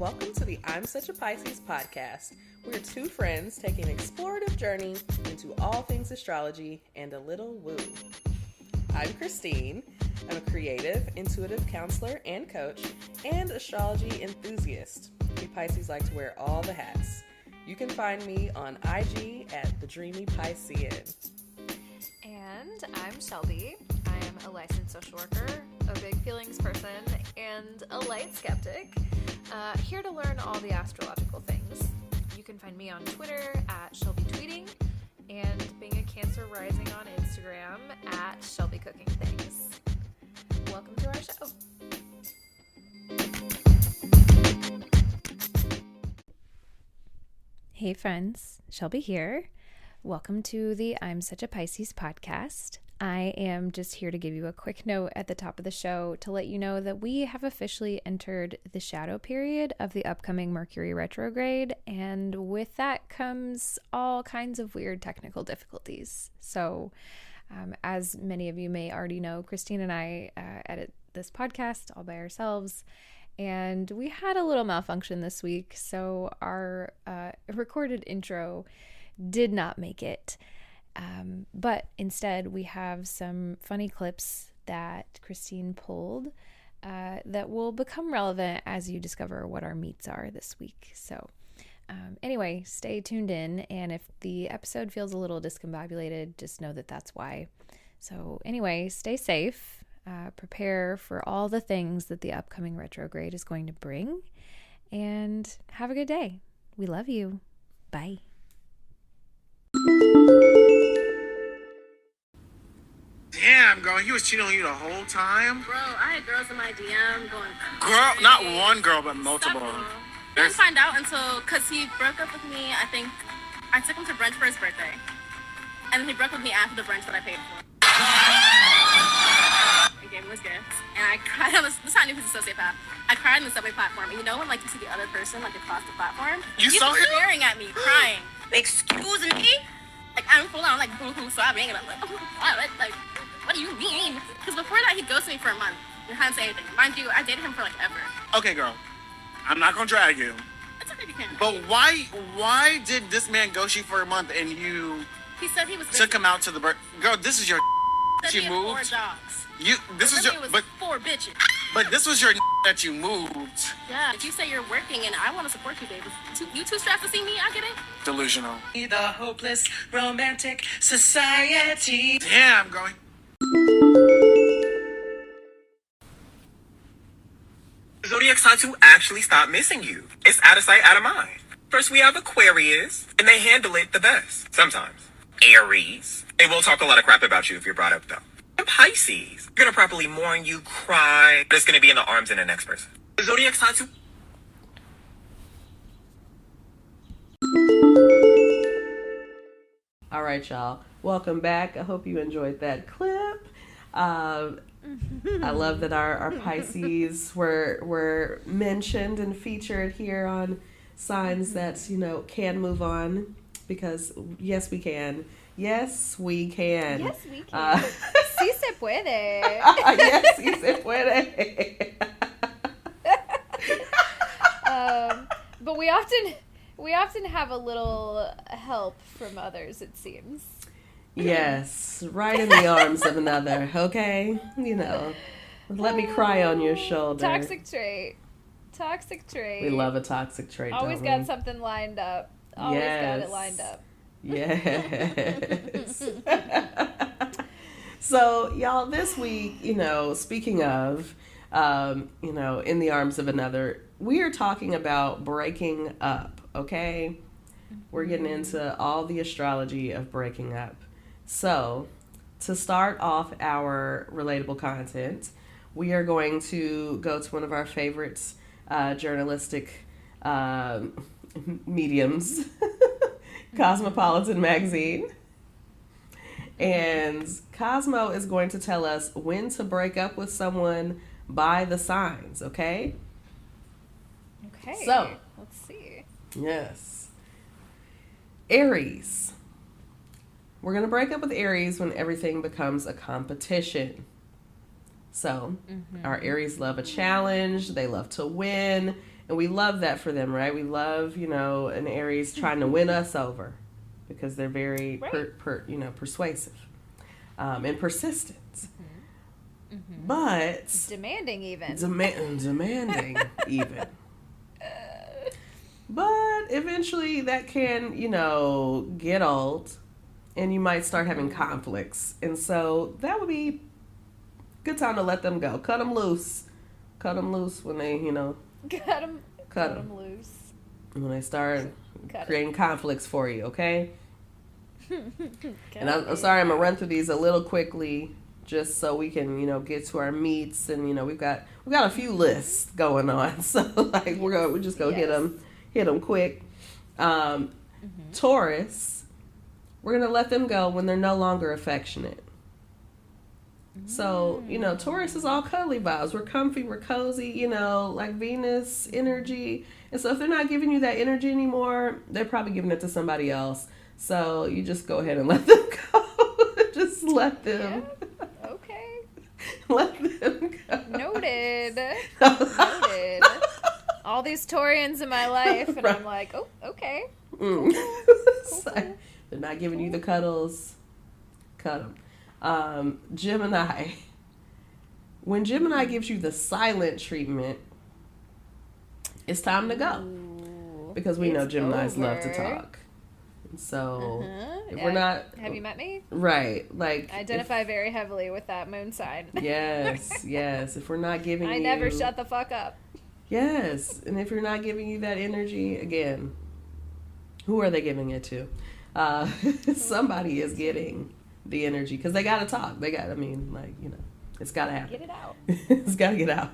Welcome to the I'm Such a Pisces podcast. We're two friends taking an explorative journey into all things astrology and a little woo. I'm Christine. I'm a creative, intuitive counselor and coach, and astrology enthusiast. We Pisces like to wear all the hats. You can find me on IG at The Dreamy Piscean. And I'm Shelby. I am a licensed social worker, a big feelings person, and a light skeptic. Here to learn all the astrological things. You can find me on Twitter at Shelby Tweeting, and being a Cancer rising on Instagram at Shelby Cooking Things. Welcome to our show. Hey friends, Shelby here. Welcome to the I'm Such a Pisces podcast. I am just here to give you a quick note at the top of the show to let you know that we have officially entered the shadow period of the upcoming Mercury retrograde, and with that comes all kinds of weird technical difficulties. So, as many of you may already know, Christine and I edit this podcast all by ourselves, and we had a little malfunction this week, so our recorded intro did not make it. But instead, we have some funny clips that Christine pulled that will become relevant as you discover what our meets are this week. So anyway, stay tuned in. And if the episode feels a little discombobulated, just know that that's why. So anyway, stay safe. Prepare for all the things that the upcoming retrograde is going to bring. And have a good day. We love you. Bye. Damn, girl, he was cheating on you the whole time? Bro, I had girls in my DM going... Girl, not one girl, but multiple. Didn't find out until... Because he broke up with me, I think... I took him to brunch for his birthday. And then he broke with me after the brunch that I paid for. I gave him his gifts. And I cried on this... This is how I knew he was a sociopath. I cried on the subway platform. And you know when, like, you see the other person, like, across the platform? You saw He was him? staring at me, crying. Excuse me? Like, I'm full on, like, boo-hoo sobbing. And I'm like, what do you mean? Because before that, he ghosted me for a month and hadn't said anything. Mind you, I dated him for, like, ever. Okay, girl. I'm not gonna drag you. It's okay if you can. But why did this man ghost you for a month and you He said he was took him out to the Girl, this is your Said you he had 4 moved? dogs. This is Really, your it was 4 bitches. but this was your that you moved. Yeah, if you say you're working and I want to support you, babe. You too strapped to see me, I get it. Delusional. The hopeless romantic society. Damn, girl. Zodiac signs who actually stop missing you. It's out of sight, out of mind. First we have Aquarius, and they handle it the best. Sometimes. Aries. They will talk a lot of crap about you if you're brought up though. And Pisces. They're gonna properly mourn you, cry, but it's gonna be in the arms of the next person. Zodiac signs who... All right, y'all. Welcome back. I hope you enjoyed that clip. I love that our Pisces were mentioned and featured here on signs that, can move on, because yes, we can. Yes, we can. Yes, we can. Sí se puede. Yes, sí se puede. But we often have a little help from others, it seems. Yes, right in the arms of another, okay? Let me cry on your shoulder. Toxic trait. We love a toxic trait, Always don't got something lined up. Always got it lined up. Yes. So, y'all, this week, speaking of, in the arms of another, we are talking about breaking up, okay? We're getting into all the astrology of breaking up. So, to start off our relatable content, we are going to go to one of our favorites, journalistic mediums, Cosmopolitan magazine. And Cosmo is going to tell us when to break up with someone by the signs, okay? Okay. So, let's see. Yes. Aries. We're going to break up with Aries when everything becomes a competition. So, our Aries love a challenge. They love to win. And we love that for them, right? We love, an Aries trying to win us over because they're very, persuasive and persistent. Mm-hmm. But demanding even. Demanding even. But eventually that can, get old and you might start having conflicts. And so that would be a good time to let them go. Cut them loose. Cut them loose when they, Cut them loose. When they start creating conflicts for you, okay? And I'm sorry, I'm going to run through these a little quickly just so we can, get to our meets. And, we've got a few lists going on. So, like, we're just going to hit them quick. Taurus, we're going to let them go when they're no longer affectionate. So, Taurus is all cuddly vibes. We're comfy, we're cozy, like Venus energy. And so if they're not giving you that energy anymore, they're probably giving it to somebody else. So you just go ahead and let them go. Just let them. Yeah. Okay. Let them go. Noted. All these Taurians in my life, and I'm like, oh, okay. Cool. So, they're not giving you the cuddles. Cut them. Gemini. When Gemini gives you the silent treatment, it's time to go. Because we know Geminis love to talk. So, if we're not... Have you met me? Right. Like... I identify very heavily with that moon sign. Yes. If we're not giving you... I never shut the fuck up. Yes. And if you're not giving you that energy, again, who are they giving it to? Somebody is getting the energy. Because they got to talk. It's got to happen. Get it out. It's got to get out.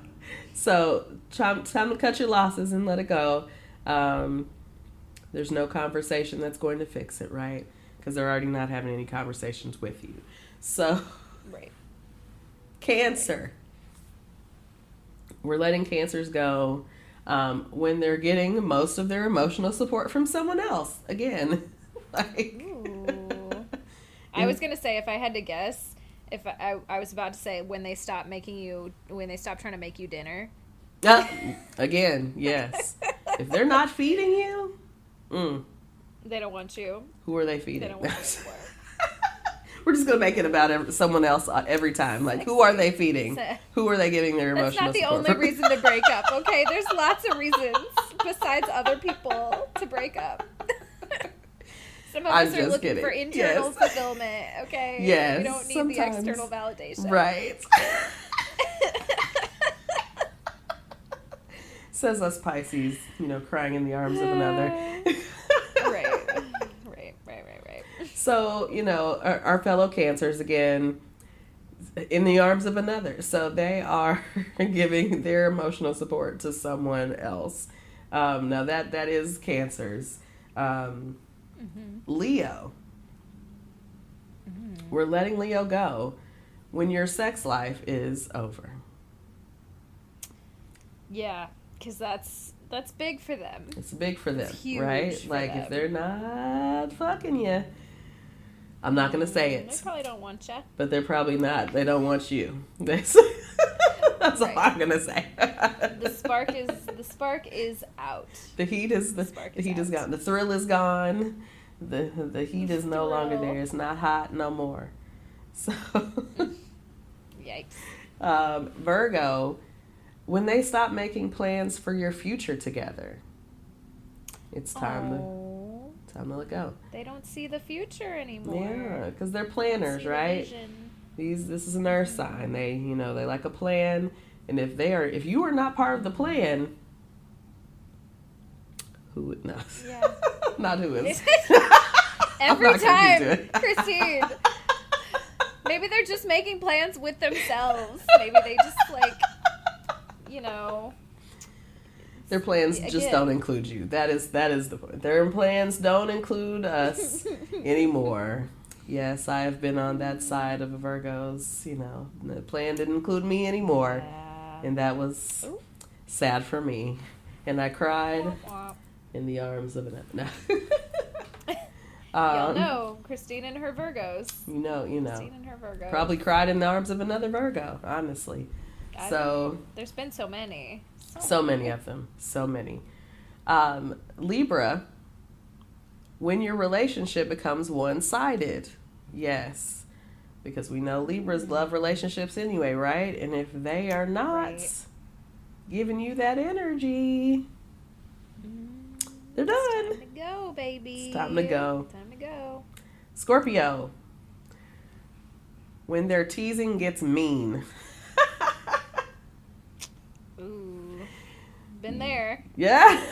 So, time to cut your losses and let it go. There's no conversation that's going to fix it, right? Because they're already not having any conversations with you. So, right. Cancer. We're letting Cancers go when they're getting most of their emotional support from someone else. Again. Ooh. I was going to say, if I had to guess, if I was about to say when they stop trying to make you dinner. Again, yes. If they're not feeding you, they don't want you. Who are they feeding? They don't want you anymore. We're just going to make it about someone else every time. Like, who are they feeding? Who are they giving their emotional support? That's not the only reason to break up, okay? There's lots of reasons besides other people to break up. Some of us are looking for internal fulfillment, okay? Yes. We don't need the external validation. Right. Says us Pisces, crying in the arms of another. Right. So, our fellow Cancers, again, in the arms of another. So they are giving their emotional support to someone else. Now, that is Cancers. Leo. We're letting Leo go when your sex life is over. Yeah, because that's big for them. It's big for them, it's huge right? For like them. If they're not fucking you, I'm not gonna say it. They probably don't want you. But they're probably not. They don't want you. That's all I'm gonna say. The spark is out. The heat is gone. The thrill is gone. The heat is no longer there. It's not hot no more. So yikes. Virgo, when they stop making plans for your future together, it's time to let go. They don't see the future anymore. Yeah, because they're planners, right? This is an earth sign. They they like a plan, and if you are not part of the plan, who would know? Yeah. Not who is. Every time, Christine. Maybe they're just making plans with themselves. Maybe they just Their plans just don't include you. That is the point. Their plans don't include us anymore. Yes, I have been on that side of Virgos. The plan didn't include me anymore. Yeah. And that was sad for me. And I cried in the arms of another. No. Y'all know Christine and her Virgos. You know. Christine and her Virgos. Probably cried in the arms of another Virgo, honestly. There's been so many. So many of them. So many. Libra, when your relationship becomes one-sided. Yes. Because we know Libras love relationships anyway, right? And if they are not giving you that energy, they're done. It's time to go, baby. It's time to go. Time to go. Scorpio, when their teasing gets mean. Ooh. Been there. Yeah.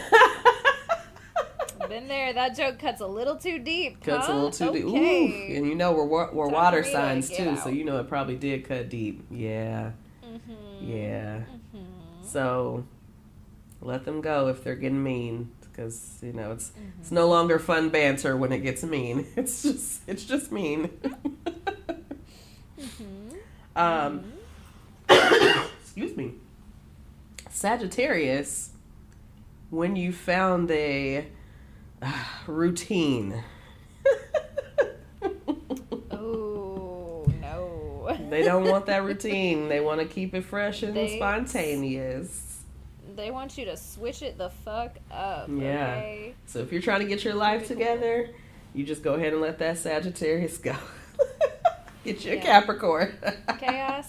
Been there. That joke cuts a little too deep. Cuts a little too deep. Okay. Ooh. And you know we're water for me to signs get too, out. so you know it probably did cut deep. Yeah. Yeah. So let them go if they're getting mean, because you know it's no longer fun banter when it gets mean. It's just mean. Excuse me. Sagittarius, when you found a routine. Oh, no. They don't want that routine. They want to keep it fresh and spontaneous. They want you to switch it the fuck up. Yeah. Okay? So if you're trying to get your life together, you just go ahead and let that Sagittarius go. Get you a Capricorn. Chaos.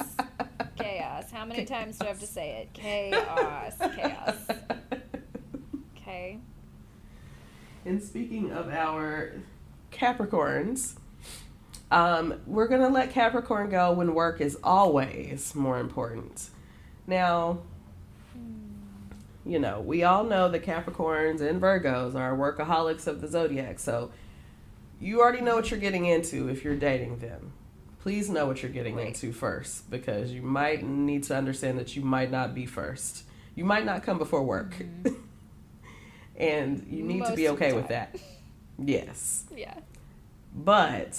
Chaos. How many times do I have to say it? Chaos. Chaos. Okay. And speaking of our Capricorns, we're going to let Capricorn go when work is always more important. Now, you know, we all know that Capricorns and Virgos are workaholics of the zodiac, so you already know what you're getting into if you're dating them. Please know what you're getting into first, because you might need to understand that you might not be first. You might not come before work. And you need to be okay with that. Yes. Yeah. But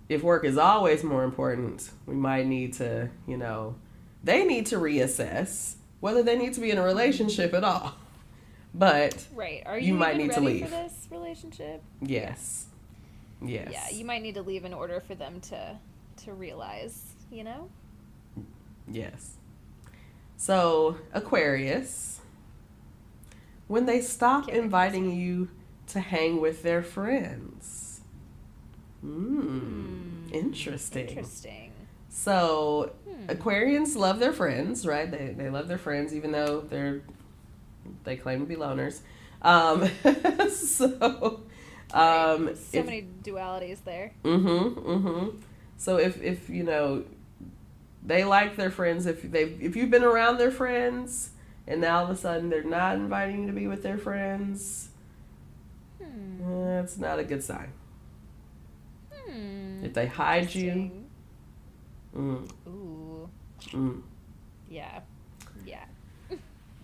if work is always more important, we might need to, you know, they need to reassess whether they need to be in a relationship at all. But Are you might even need to ready leave. for this relationship? Yes. Yes. Yeah, you might need to leave in order for them to realize, you know? Yes. So, Aquarius, when they stop inviting you to hang with their friends. Interesting. Interesting. So, Aquarians love their friends, right? They love their friends, even though they claim to be loners. So many dualities there. So if you know, they like their friends, if you've been around their friends and now all of a sudden they're not inviting you to be with their friends, that's not a good sign. If they hide you. Ooh. Yeah. Yeah.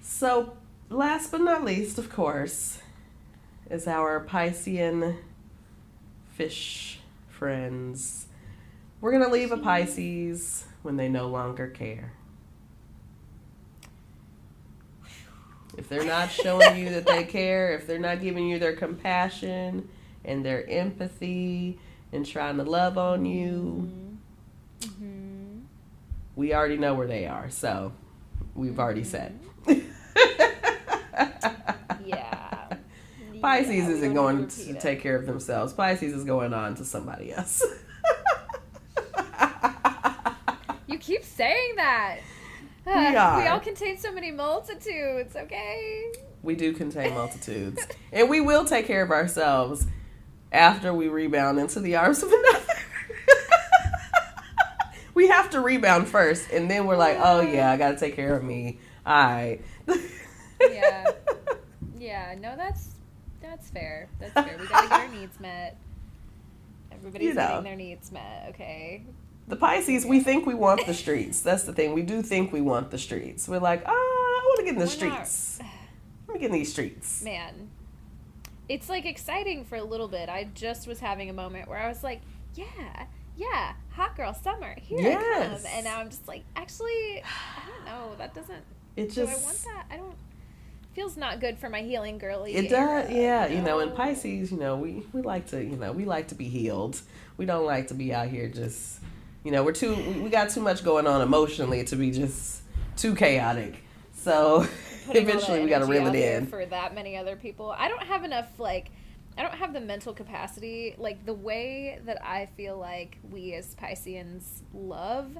So, last but not least, of course, is our Piscean fish friends. We're going to leave a Pisces when they no longer care. If they're not showing you that they care, if they're not giving you their compassion and their empathy and trying to love on you, we already know where they are. So, we've already said. Yeah. Pisces isn't going to take care of themselves. Pisces is going on to somebody else. You keep saying that. We are. We all contain so many multitudes, okay? We do contain multitudes. And we will take care of ourselves after we rebound into the arms of another. We have to rebound first, and then we're like, oh yeah, I gotta take care of me. All right. Yeah. Yeah, no, that's fair. That's fair. We gotta get our needs met. Everybody's getting their needs met, okay? The Pisces, we think we want the streets. That's the thing. We do think we want the streets. We're like, I want to get in the streets. Let me get in these streets. Man, it's like exciting for a little bit. I just was having a moment where I was like, yeah, hot girl summer, here it comes. And now I'm just like, actually, I don't know. That doesn't, do I want that? I don't, feels not good for my healing girly. It does, yeah. You know, in Pisces, you know, we like to, you know, we like to be healed. We don't like to be out here just, you know, we got too much going on emotionally to be just too chaotic. So putting Eventually, all we that gotta energy reel out it there in. for that many other people. I don't have enough, like, I don't have the mental capacity, like, the way that I feel like we as Pisceans love.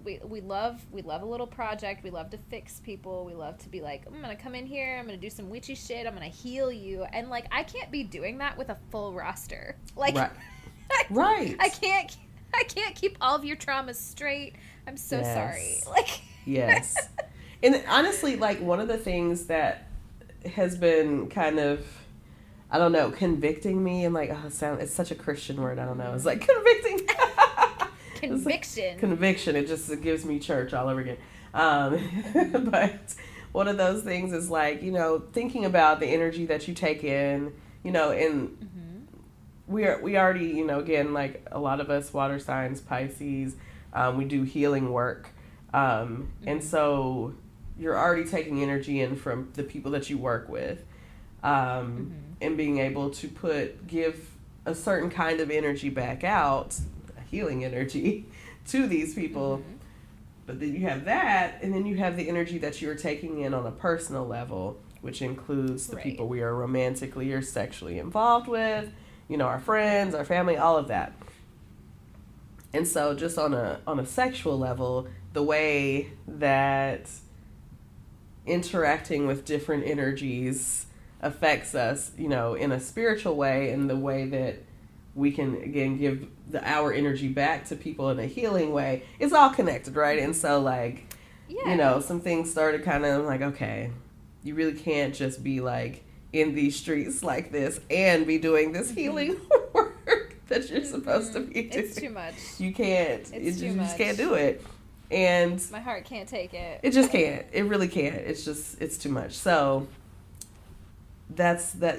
We love a little project. We love to fix people. We love to be like, I'm gonna come in here, I'm gonna do some witchy shit, I'm gonna heal you. And like, I can't be doing that with a full roster. Like, Right. Right. I can't keep all of your traumas straight. I'm so sorry. Like, yes. And honestly, like, one of the things that has been kind of, I don't know, convicting me, and like, it's such a Christian word, I don't know. It's like convicting. Conviction. Like conviction. It gives me church all over again. But one of those things is like, thinking about the energy that you take in, and we already, again, like a lot of us water signs, Pisces, we do healing work. And so you're already taking energy in from the people that you work with, and being able to give a certain kind of energy back out, healing energy, to these people. But then you have that, and then you have the energy that you're taking in on a personal level, which includes the people we are romantically or sexually involved with, our friends, our family, all of that. And so just on a sexual level, the way that interacting with different energies affects us, in a spiritual way, and the way that we can, again, give our energy back to people in a healing way. It's all connected, right? And so, like, some things started kind of like, okay, you really can't just be, like, in these streets like this and be doing this healing work that you're supposed to be doing. It's too much. You can't. You just can't do it. And my heart can't take it. It just can't. It really can't. It's too much. So that's that,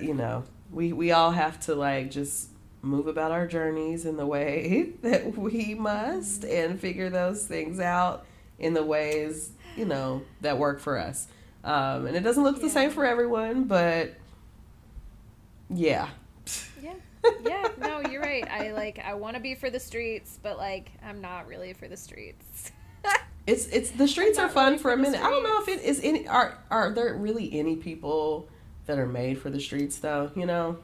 we all have to, like, just move about our journeys in the way that we must, and figure those things out in the ways, that work for us. And it doesn't look the same for everyone, but yeah. No, you're right. I want to be for the streets, but like, I'm not really for the streets. It's the streets are fun really for a minute. streets. I don't know if it is any, are there really any people that are made for the streets though,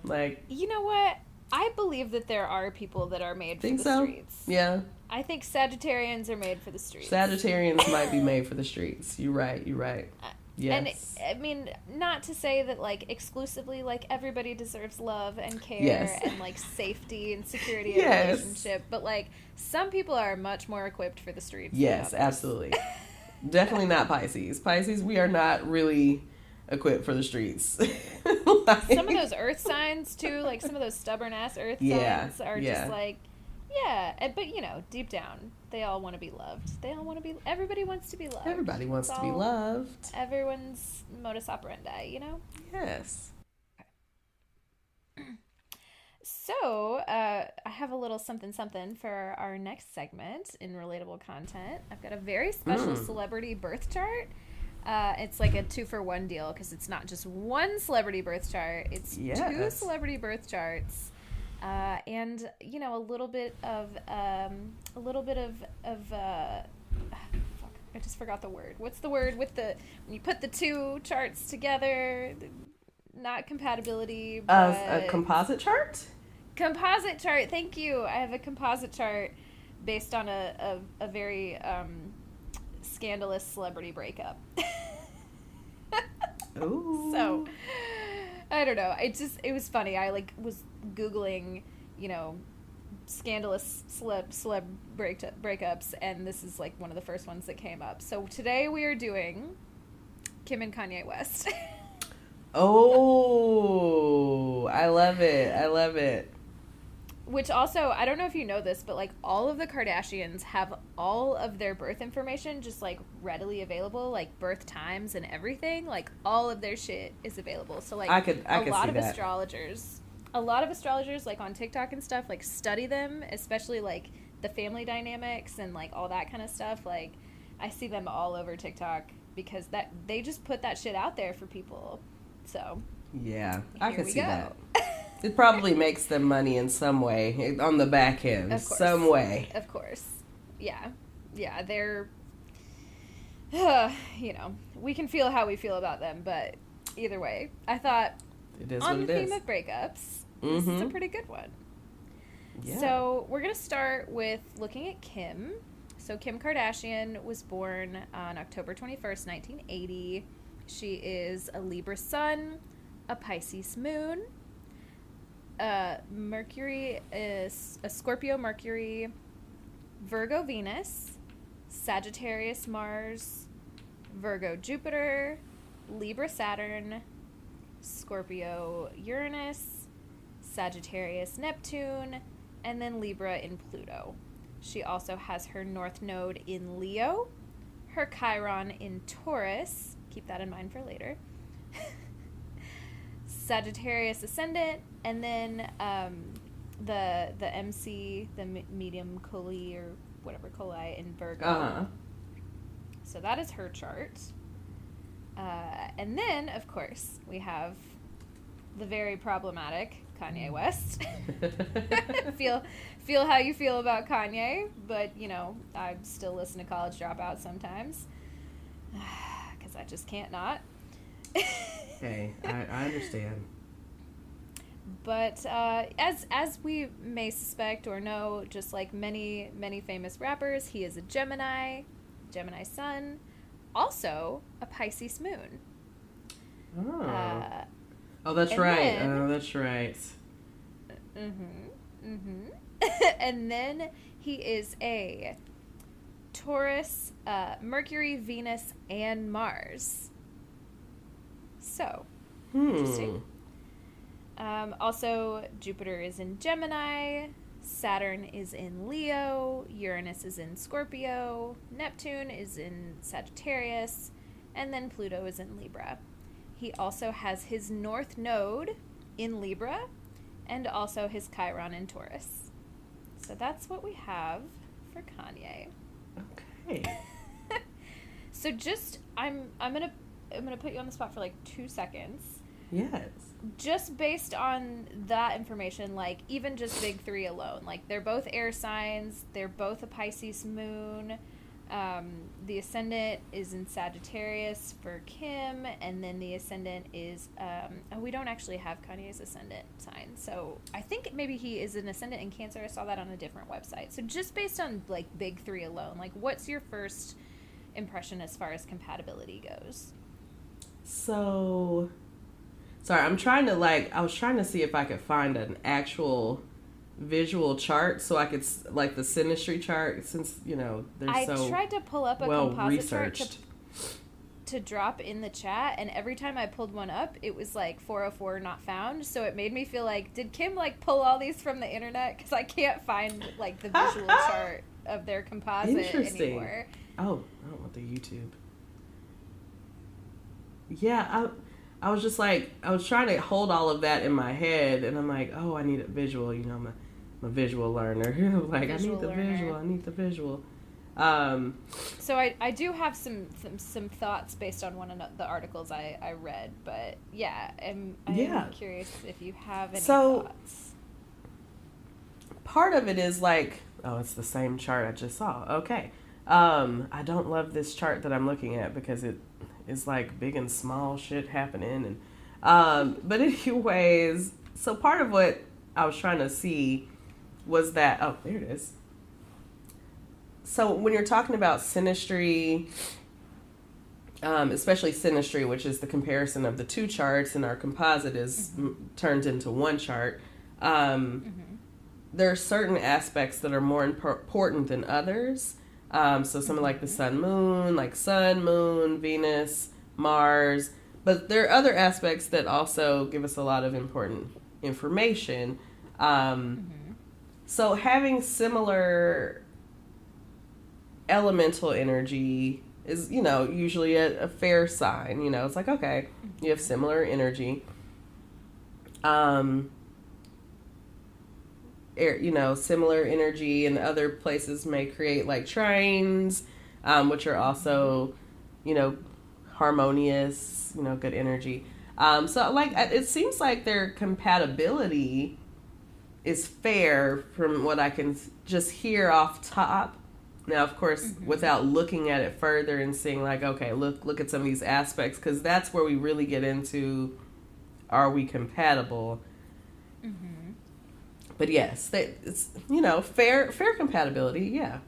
like, you know what? I believe that there are people that are made for the streets. Yeah. I think Sagittarians are made for the streets. Sagittarians might be made for the streets. You're right. Yes. And I mean, not to say that, like, exclusively, like, everybody deserves love and care and, like, safety and security in a relationship, but, like, some people are much more equipped for the streets. Yes, absolutely. Definitely not Pisces. Pisces, we are not really equipped for the streets. Some of those earth signs too, like some of those stubborn ass earth signs are just like, but deep down they all want to be loved. Everybody wants to be loved. Everybody wants to be loved. Everyone's modus operandi, Yes. So I have a little something for our next segment in relatable content. I've got a very special celebrity birth chart. It's like a 2-for-1 deal, because it's not just one celebrity birth chart. It's 2 celebrity birth charts, and a little bit of fuck, I just forgot the word. What's the word with when you put the 2 charts together? Not compatibility, but a composite chart. Composite chart. Thank you. I have a composite chart based on a very scandalous celebrity breakup. Ooh. So I don't know. It was funny. I was Googling, scandalous celeb breakups, and this is like one of the first ones that came up. So today we are doing Kim and Kanye West. Oh, I love it. Which also, I don't know if you know this, but like all of the Kardashians have all of their birth information just like readily available, like birth times and everything. Like all of their shit is available. So like a lot of astrologers like on TikTok and stuff like study them, especially like the family dynamics and like all that kind of stuff. Like I see them all over TikTok because that they just put that shit out there for people. So yeah, I can see that. It probably makes them money in some way on the back end. Of course. Some way. Of course. Yeah. Yeah, they're you know, we can feel how we feel about them, but either way, I thought It is on what the it theme is. of breakups, this is a pretty good one. Yeah. So we're going to start with looking at Kim. So Kim Kardashian was born on October 21st, 1980. She is a Libra sun, a Pisces moon. Mercury is a Scorpio Mercury, Virgo Venus, Sagittarius Mars, Virgo Jupiter, Libra Saturn, Scorpio Uranus, Sagittarius Neptune, and then Libra in Pluto. She also has her North Node in Leo, her Chiron in Taurus, keep that in mind for later, Sagittarius Ascendant, and then the MC, the medium Coli or whatever Coli in Virgo. Uh-huh. So that is her chart. And then, of course, we have the very problematic Kanye West. Feel how you feel about Kanye, but, you know, I still listen to College Dropout sometimes. Because I just can't not. Hey, I understand. But as we may suspect or know, just like many, many famous rappers, he is a Gemini sun, also a Pisces moon. Oh, that's right. Then, That's right. And then he is a Taurus, Mercury, Venus, and Mars. So, interesting. Also, Jupiter is in Gemini, Saturn is in Leo, Uranus is in Scorpio, Neptune is in Sagittarius, and then Pluto is in Libra. He also has his North Node in Libra, and also his Chiron in Taurus. So that's what we have for Kanye. Okay. So just I'm gonna put you on the spot for like 2 seconds. Yes. Just based on that information, like even just big three alone, like they're both air signs, they're both a Pisces moon. The ascendant is in Sagittarius for Kim, and then the ascendant is we don't actually have Kanye's ascendant sign, so I think maybe he is an ascendant in Cancer. I saw that on a different website. So just based on like big three alone, like what's your first impression as far as compatibility goes? So, sorry, I was trying to see if I could find an actual visual chart so I could, like the synastry chart, since, you know, I tried to pull up a composite chart researched. to drop in the chat, and every time I pulled one up, it was like 404 not found, so it made me feel like, did Kim like pull all these from the internet? Because I can't find like the visual chart of their composite anymore. Oh, I don't want the YouTube. Yeah, I was just like, I was trying to hold all of that in my head, and I'm like, oh, I need a visual, you know, I'm a visual learner. Like, I need the visual. So I do have some thoughts based on one of the articles I read, but yeah, I'm curious if you have any thoughts. Part of it is like, oh, it's the same chart I just saw. Okay. I don't love this chart that I'm looking at because it is like big and small shit happening, and but anyways, so part of what I was trying to see was that, oh, there it is. So when you're talking about synastry, especially synastry, which is the comparison of the two charts, and our composite is turned into one chart, there are certain aspects that are more important than others. So something like the sun, moon, Venus, Mars, but there are other aspects that also give us a lot of important information. So having similar elemental energy is, you know, usually a fair sign. You know, it's like, okay, you have similar energy. You know, similar energy in other places may create like trines, which are also, you know, harmonious, you know, good energy. So like, it seems like their compatibility is fair from what I can just hear off top. Now, of course, without looking at it further and seeing like, okay, look at some of these aspects, because that's where we really get into, are we compatible? But yes, it's, fair compatibility. Yeah.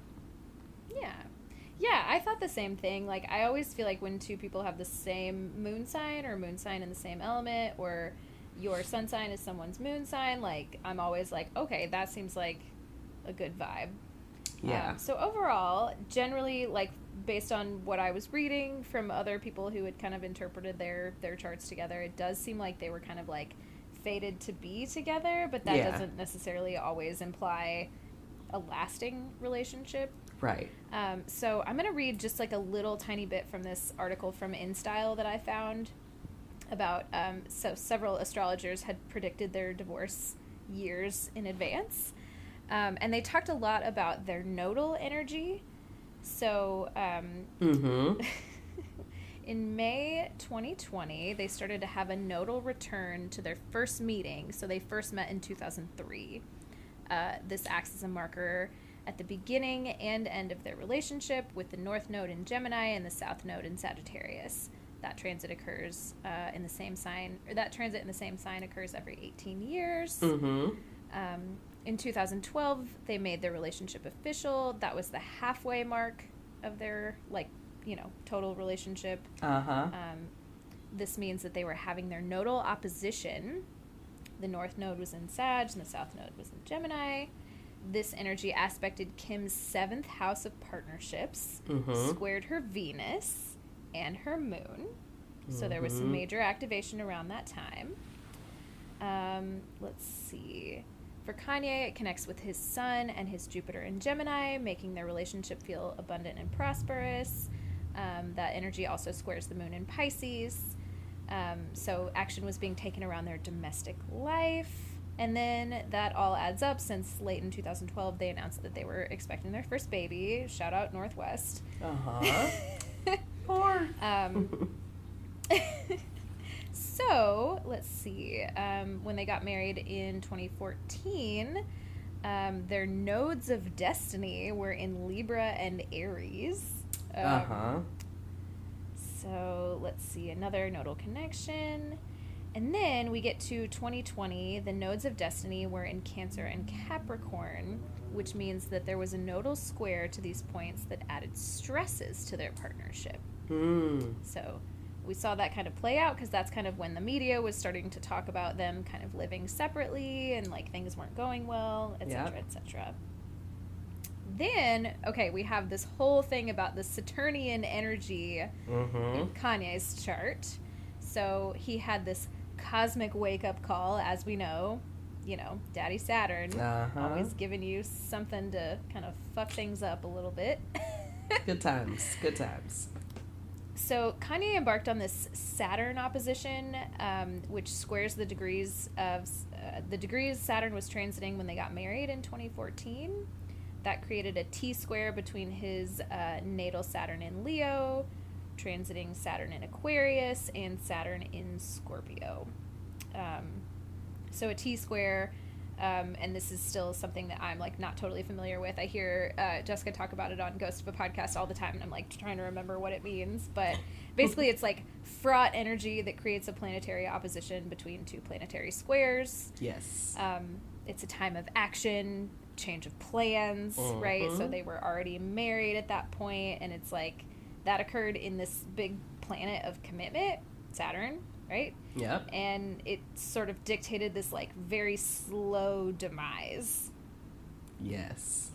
Yeah, I thought the same thing. Like, I always feel like when two people have the same moon sign or moon sign in the same element, or your sun sign is someone's moon sign, like, I'm always like, okay, that seems like a good vibe. Yeah. So overall, generally, like, based on what I was reading from other people who had kind of interpreted their charts together, it does seem like they were kind of, like, fated to be together, but that doesn't necessarily always imply a lasting relationship. Right. So I'm going to read just like a little tiny bit from this article from InStyle that I found about, so several astrologers had predicted their divorce years in advance. And they talked a lot about their nodal energy. So, in May 2020, they started to have a nodal return to their first meeting. So they first met in 2003. This acts as a marker at the beginning and end of their relationship, with the North Node in Gemini and the South Node in Sagittarius. That transit occurs in the same sign, or that transit in the same sign occurs every 18 years. In 2012, they made their relationship official. That was the halfway mark of their, total relationship. This means that they were having their nodal opposition. The North Node was in Sag and the South Node was in Gemini. This energy aspected Kim's 7th house of partnerships, squared her Venus and her moon. So there was some major activation around that time. Let's see. For Kanye, it connects with his sun and his Jupiter in Gemini, making their relationship feel abundant and prosperous. That energy also squares the moon in Pisces. So action was being taken around their domestic life. And then that all adds up, since late in 2012, they announced that they were expecting their first baby. Shout out Northwest. Poor. So, let's see. When they got married in 2014, their nodes of destiny were in Libra and Aries. So, let's see. Another nodal connection. And then we get to 2020. The nodes of destiny were in Cancer and Capricorn, which means that there was a nodal square to these points that added stresses to their partnership. So we saw that kind of play out, because that's kind of when the media was starting to talk about them kind of living separately and like things weren't going well, etc., etc. Then, okay, we have this whole thing about the Saturnian energy in Kanye's chart. So he had this cosmic wake-up call, as we know, Daddy Saturn, always giving you something to kind of fuck things up a little bit. Good times. So Kanye embarked on this Saturn opposition, which squares the degrees of the degrees Saturn was transiting when they got married in 2014. That created a T-square between his natal Saturn in Leo, transiting Saturn in Aquarius, and Saturn in Scorpio. So a T-square, and this is still something that I'm like not totally familiar with. I hear Jessica talk about it on Ghost of a Podcast all the time, and I'm like trying to remember what it means. But basically it's like fraught energy that creates a planetary opposition between two planetary squares. Yes. It's a time of action, change of plans, right? So they were already married at that point, and it's like that occurred in this big planet of commitment, Saturn, right? Yep. And it sort of dictated this like very slow demise. Yes.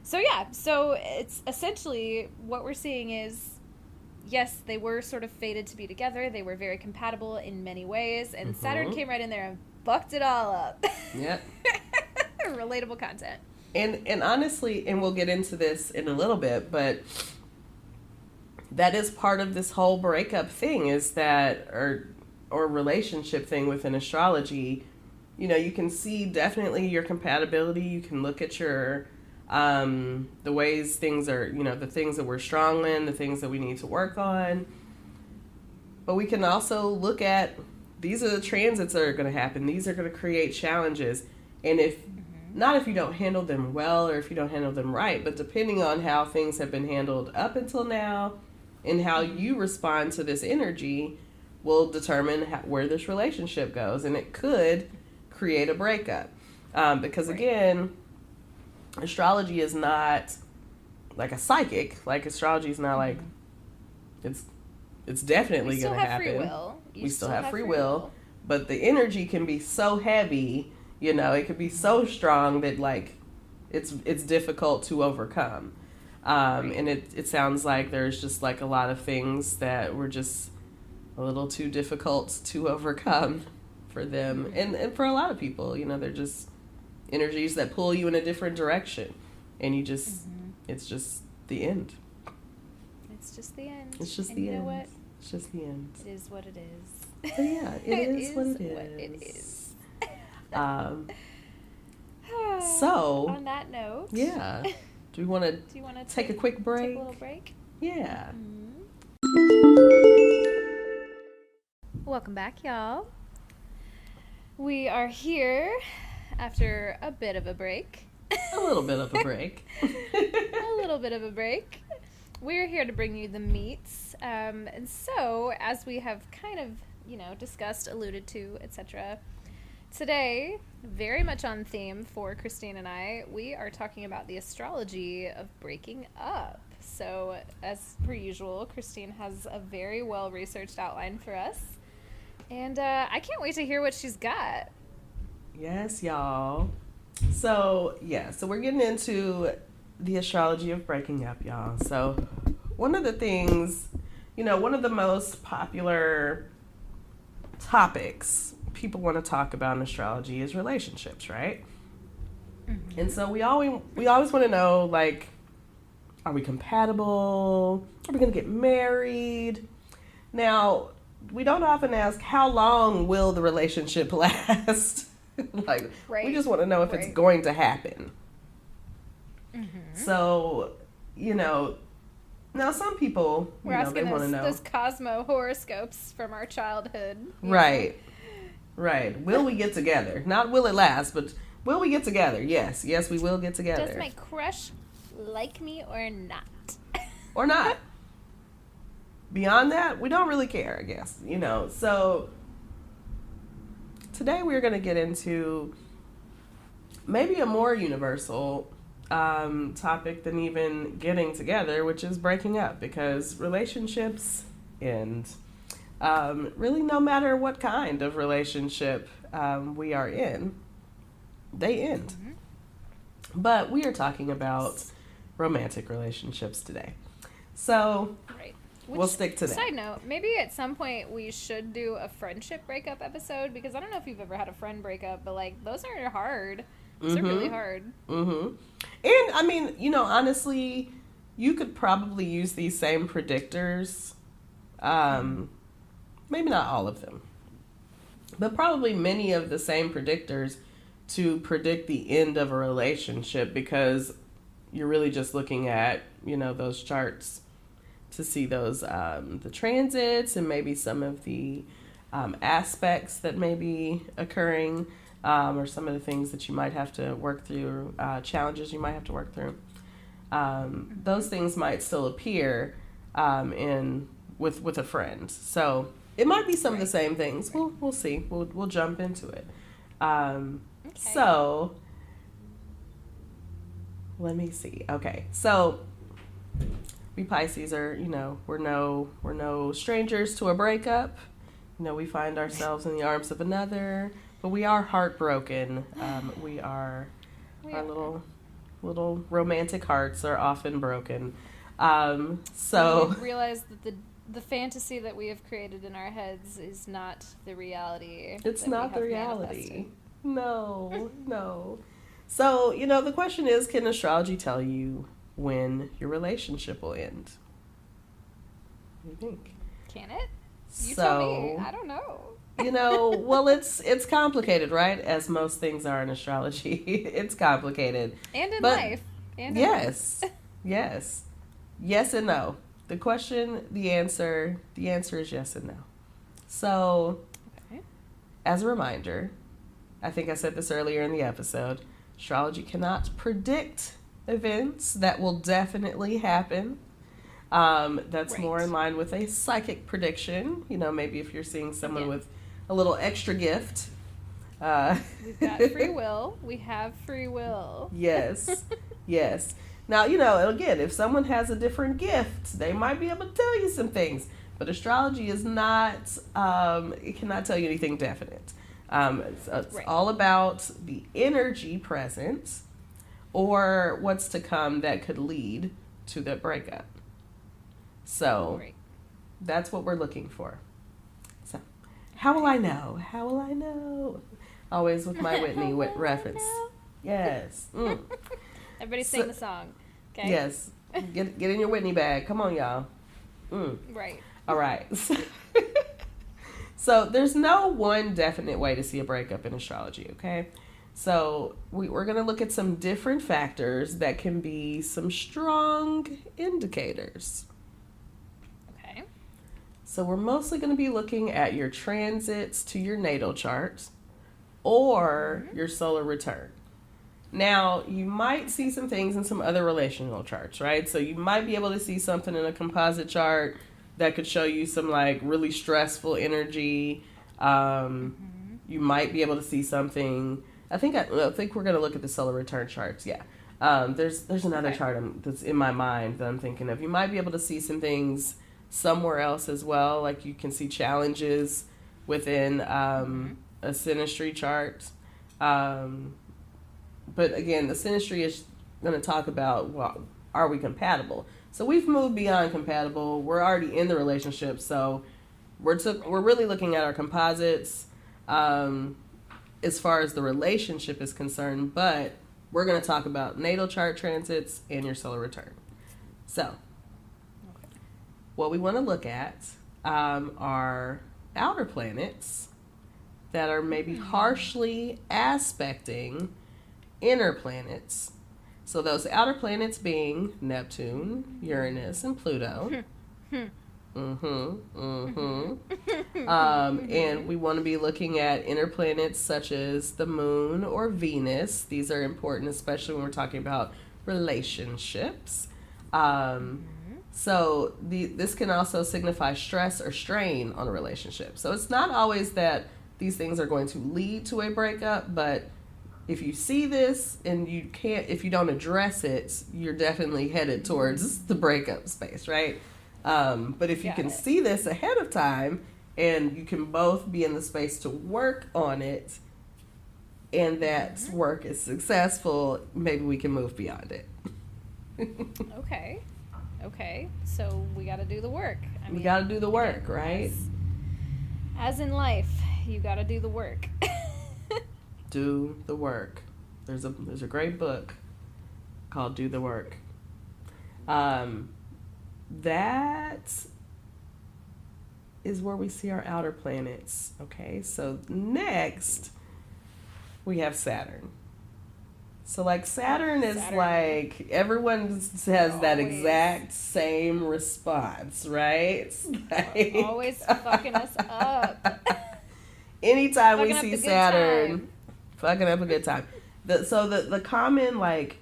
So yeah, so it's essentially what we're seeing is, yes, they were sort of fated to be together. They were very compatible in many ways, and Saturn came right in there and fucked it all up. Yep. Relatable content. And honestly, and we'll get into this in a little bit, but that is part of this whole breakup thing, is that, or relationship thing within astrology. You can see definitely your compatibility. You can look at your, the ways things are, the things that we're strong in, the things that we need to work on. But we can also look at, these are the transits that are going to happen. These are going to create challenges. And if not if you don't handle them well or if you don't handle them right, but depending on how things have been handled up until now and how you respond to this energy will determine where this relationship goes. And it could create a breakup. Because again, astrology is not like a psychic. Like astrology is not like, it's definitely going to happen. We still have free will. But the energy can be so heavy, you know, it could be so strong that like it's difficult to overcome. And it sounds like there's just like a lot of things that were just a little too difficult to overcome for them. And for a lot of people, you know, they're just energies that pull you in a different direction. And you just, it's just the end. It's just the end. It's just the end. You know what? It's just the end. It is what it is. So yeah, it is what it is. So on that note, yeah. Do you want to take a quick break? Take a little break? Yeah. Welcome back, y'all. We are here after a bit of a break. A little bit of a break. A little bit of a break. We're here to bring you the meats. And so, as we have kind of, you know, discussed, alluded to, etc., today, very much on theme for Christine and I, we are talking about the astrology of breaking up. So, as per usual, Christine has a very well-researched outline for us. And I can't wait to hear what she's got. Yes, y'all. So we're getting into the astrology of breaking up, y'all. So, one of the things, you know, one of the most popular topics people want to talk about in astrology is relationships, right? And so we always want to know, like, are we compatible? Are we going to get married? Now, we don't often ask how long will the relationship last. Like, we just want to know if it's going to happen. So, you know, now some people, we're asking those Cosmo horoscopes from our childhood. Right. Will we get together? Not will it last, but will we get together? Yes, we will get together. Does my crush like me or not? Or not. Beyond that, we don't really care, I guess. You know, so today we're going to get into maybe a more universal topic than even getting together, which is breaking up, because relationships end. Really, no matter what kind of relationship we are in, they end. But we are talking about romantic relationships today. So we'll stick to that. Side note, maybe at some point we should do a friendship breakup episode, because I don't know if you've ever had a friend breakup, but like those are hard. Those are really hard. And I mean, you know, honestly, you could probably use these same predictors. Maybe not all of them, but probably many of the same predictors to predict the end of a relationship, because you're really just looking at, you know, those charts to see those, the transits and maybe some of the aspects that may be occurring, or some of the things that you might have to work through, challenges you might have to work through. Those things might still appear with a friend. So it might be some of the same things. We'll see. We'll jump into it. So let me see. Okay, so we Pisces are, you know, we're no strangers to a breakup. You know, we find ourselves in the arms of another, but we are heartbroken. Our little romantic hearts are often broken. So we realize that the fantasy that we have created in our heads is not the reality. It's not the reality. No. So, you know, the question is, can astrology tell you when your relationship will end? What do you think? Can it? You tell me. I don't know. You know, well, it's complicated, right? As most things are in astrology. It's complicated. And in life. Yes. Yes and no. The question, the answer is yes and no. So, as a reminder, I think I said this earlier in the episode, Astrology cannot predict events that will definitely happen. That's more in line with a psychic prediction. Maybe if you're seeing someone with a little extra gift. We've got free will. We have free will. Yes. Yes. Now, again, if someone has a different gift, they might be able to tell you some things. But astrology is not, it cannot tell you anything definite. It's all about the energy present or what's to come that could lead to the breakup. So that's what we're looking for. So how will I know? How will I know? Always with my Whitney reference. Yes. Everybody sing the song. Okay. Yes. Get in your Whitney bag. Come on, y'all. Right. All right. So there's no one definite way to see a breakup in astrology, okay? So we're going to look at some different factors that can be some strong indicators. Okay. So we're mostly going to be looking at your transits to your natal chart or your solar return. Now, you might see some things in some other relational charts, right? So you might be able to see something in a composite chart that could show you some like really stressful energy. You might be able to see something. I think we're going to look at the solar return charts. Yeah. There's another chart that's in my mind that I'm thinking of. You might be able to see some things somewhere else as well. Like you can see challenges within a synastry chart. But again, the synastry is going to talk about, well, are we compatible? So we've moved beyond compatible. We're already in the relationship. So we're really looking at our composites as far as the relationship is concerned. But we're going to talk about natal chart transits and your solar return. So what we want to look at are outer planets that are maybe harshly aspecting inner planets. So those outer planets being Neptune, Uranus, and Pluto. And we want to be looking at inner planets such as the Moon or Venus. These are important, especially when we're talking about relationships. So this can also signify stress or strain on a relationship. So it's not always that these things are going to lead to a breakup, but if you see this and if you don't address it, you're definitely headed towards the breakup space, right? But if you can see this ahead of time and you can both be in the space to work on it and that work is successful, maybe we can move beyond it. Okay. So we got to do the work. We got to do the work, right? As in life, you got to do the work. Do the work. There's a great book called Do the Work. That is where we see our outer planets. Okay, so next we have Saturn. So like Saturn is like everyone has that exact same response, right? It's like, always fucking us up. Anytime we see Saturn. Fucking up a good time. The common like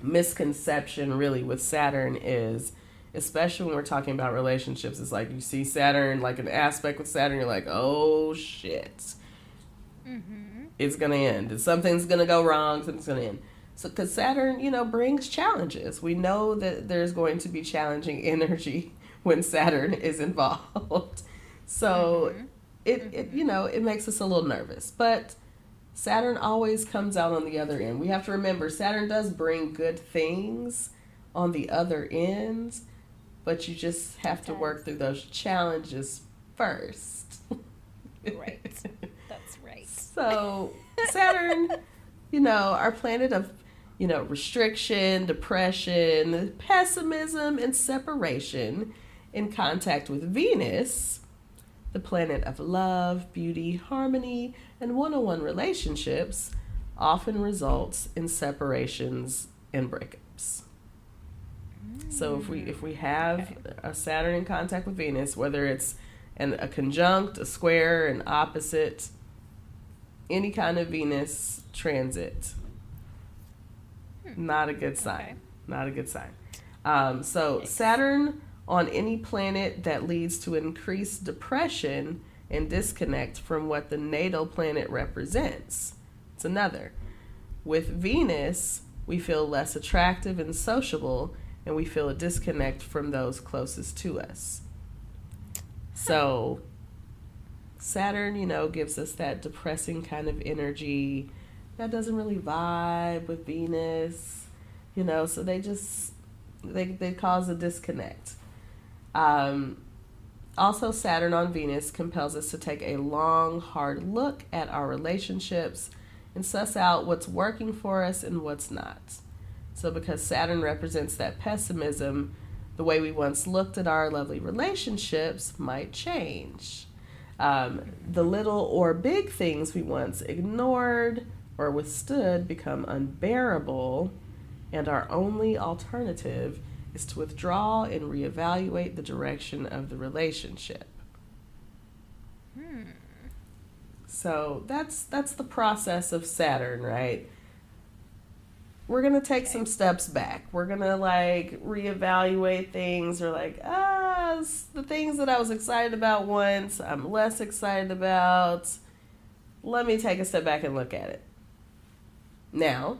misconception really with Saturn is, especially when we're talking about relationships, is like you see Saturn, like an aspect with Saturn, you're like, oh shit, it's gonna end. Something's gonna go wrong. Something's gonna end. So because Saturn, brings challenges. We know that there's going to be challenging energy when Saturn is involved. So it makes us a little nervous, but Saturn always comes out on the other end. We have to remember Saturn does bring good things on the other end, but you just have to work through those challenges first. Right. That's right. So Saturn, our planet of, restriction, depression, pessimism, and separation in contact with Venus, the planet of love, beauty, harmony, and one-on-one relationships, often results in separations and breakups. So if we have a Saturn in contact with Venus, whether it's a conjunct, a square, an opposite, any kind of Venus transit. Not a good sign. Okay. Not a good sign. So Saturn on any planet that leads to increased depression and disconnect from what the natal planet represents. It's another. With Venus, we feel less attractive and sociable, and we feel a disconnect from those closest to us. So Saturn, gives us that depressing kind of energy that doesn't really vibe with Venus, so they cause a disconnect. Also, Saturn on Venus compels us to take a long, hard look at our relationships and suss out what's working for us and what's not. So because Saturn represents that pessimism, the way we once looked at our lovely relationships might change. The little or big things we once ignored or withstood become unbearable, and our only alternative is to withdraw and reevaluate the direction of the relationship. So that's the process of Saturn, right? We're going to take some steps back. We're going to reevaluate things, or the things that I was excited about once, I'm less excited about. Let me take a step back and look at it. Now,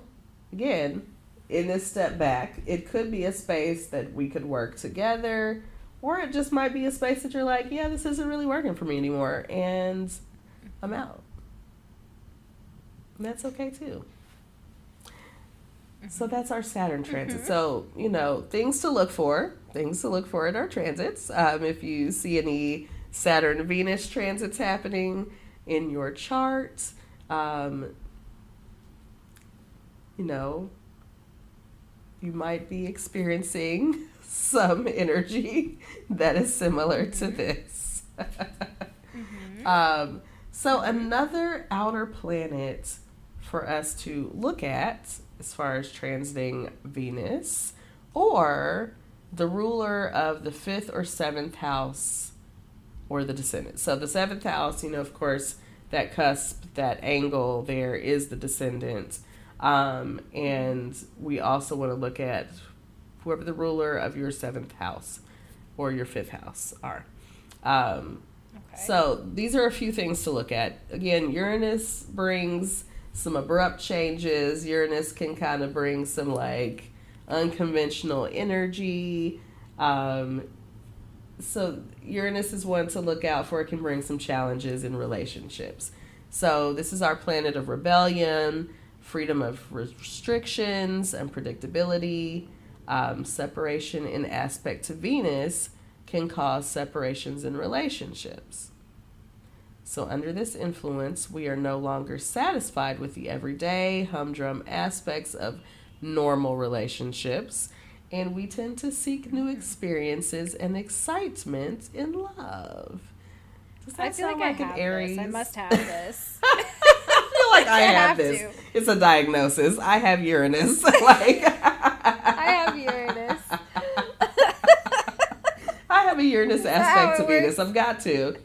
again, in this step back, it could be a space that we could work together, or it just might be a space that you're like, yeah, this isn't really working for me anymore, and I'm out. And that's okay too. So that's our Saturn transit. So, things to look for at our transits. If you see any Saturn-Venus transits happening in your chart, you might be experiencing some energy that is similar to this. So another outer planet for us to look at as far as transiting Venus, or the ruler of the 5th or 7th house, or the descendant. So the 7th house, of course, that cusp, that angle there is the descendant. And we also want to look at whoever the ruler of your 7th house or your 5th house are. So these are a few things to look at. Again, Uranus brings some abrupt changes. Uranus can kind of bring some unconventional energy. So Uranus is one to look out for. It can bring some challenges in relationships. So this is our planet of rebellion, freedom of restrictions, unpredictability. Separation in aspect to Venus can cause separations in relationships. So under this influence, we are no longer satisfied with the everyday, humdrum aspects of normal relationships, and we tend to seek new experiences and excitement in love. Does that I feel sound like an Aries? this. I must have this. I feel like I have this. to. It's a diagnosis. I have Uranus. I have Uranus. I have a Uranus aspect to Venus. I've got to.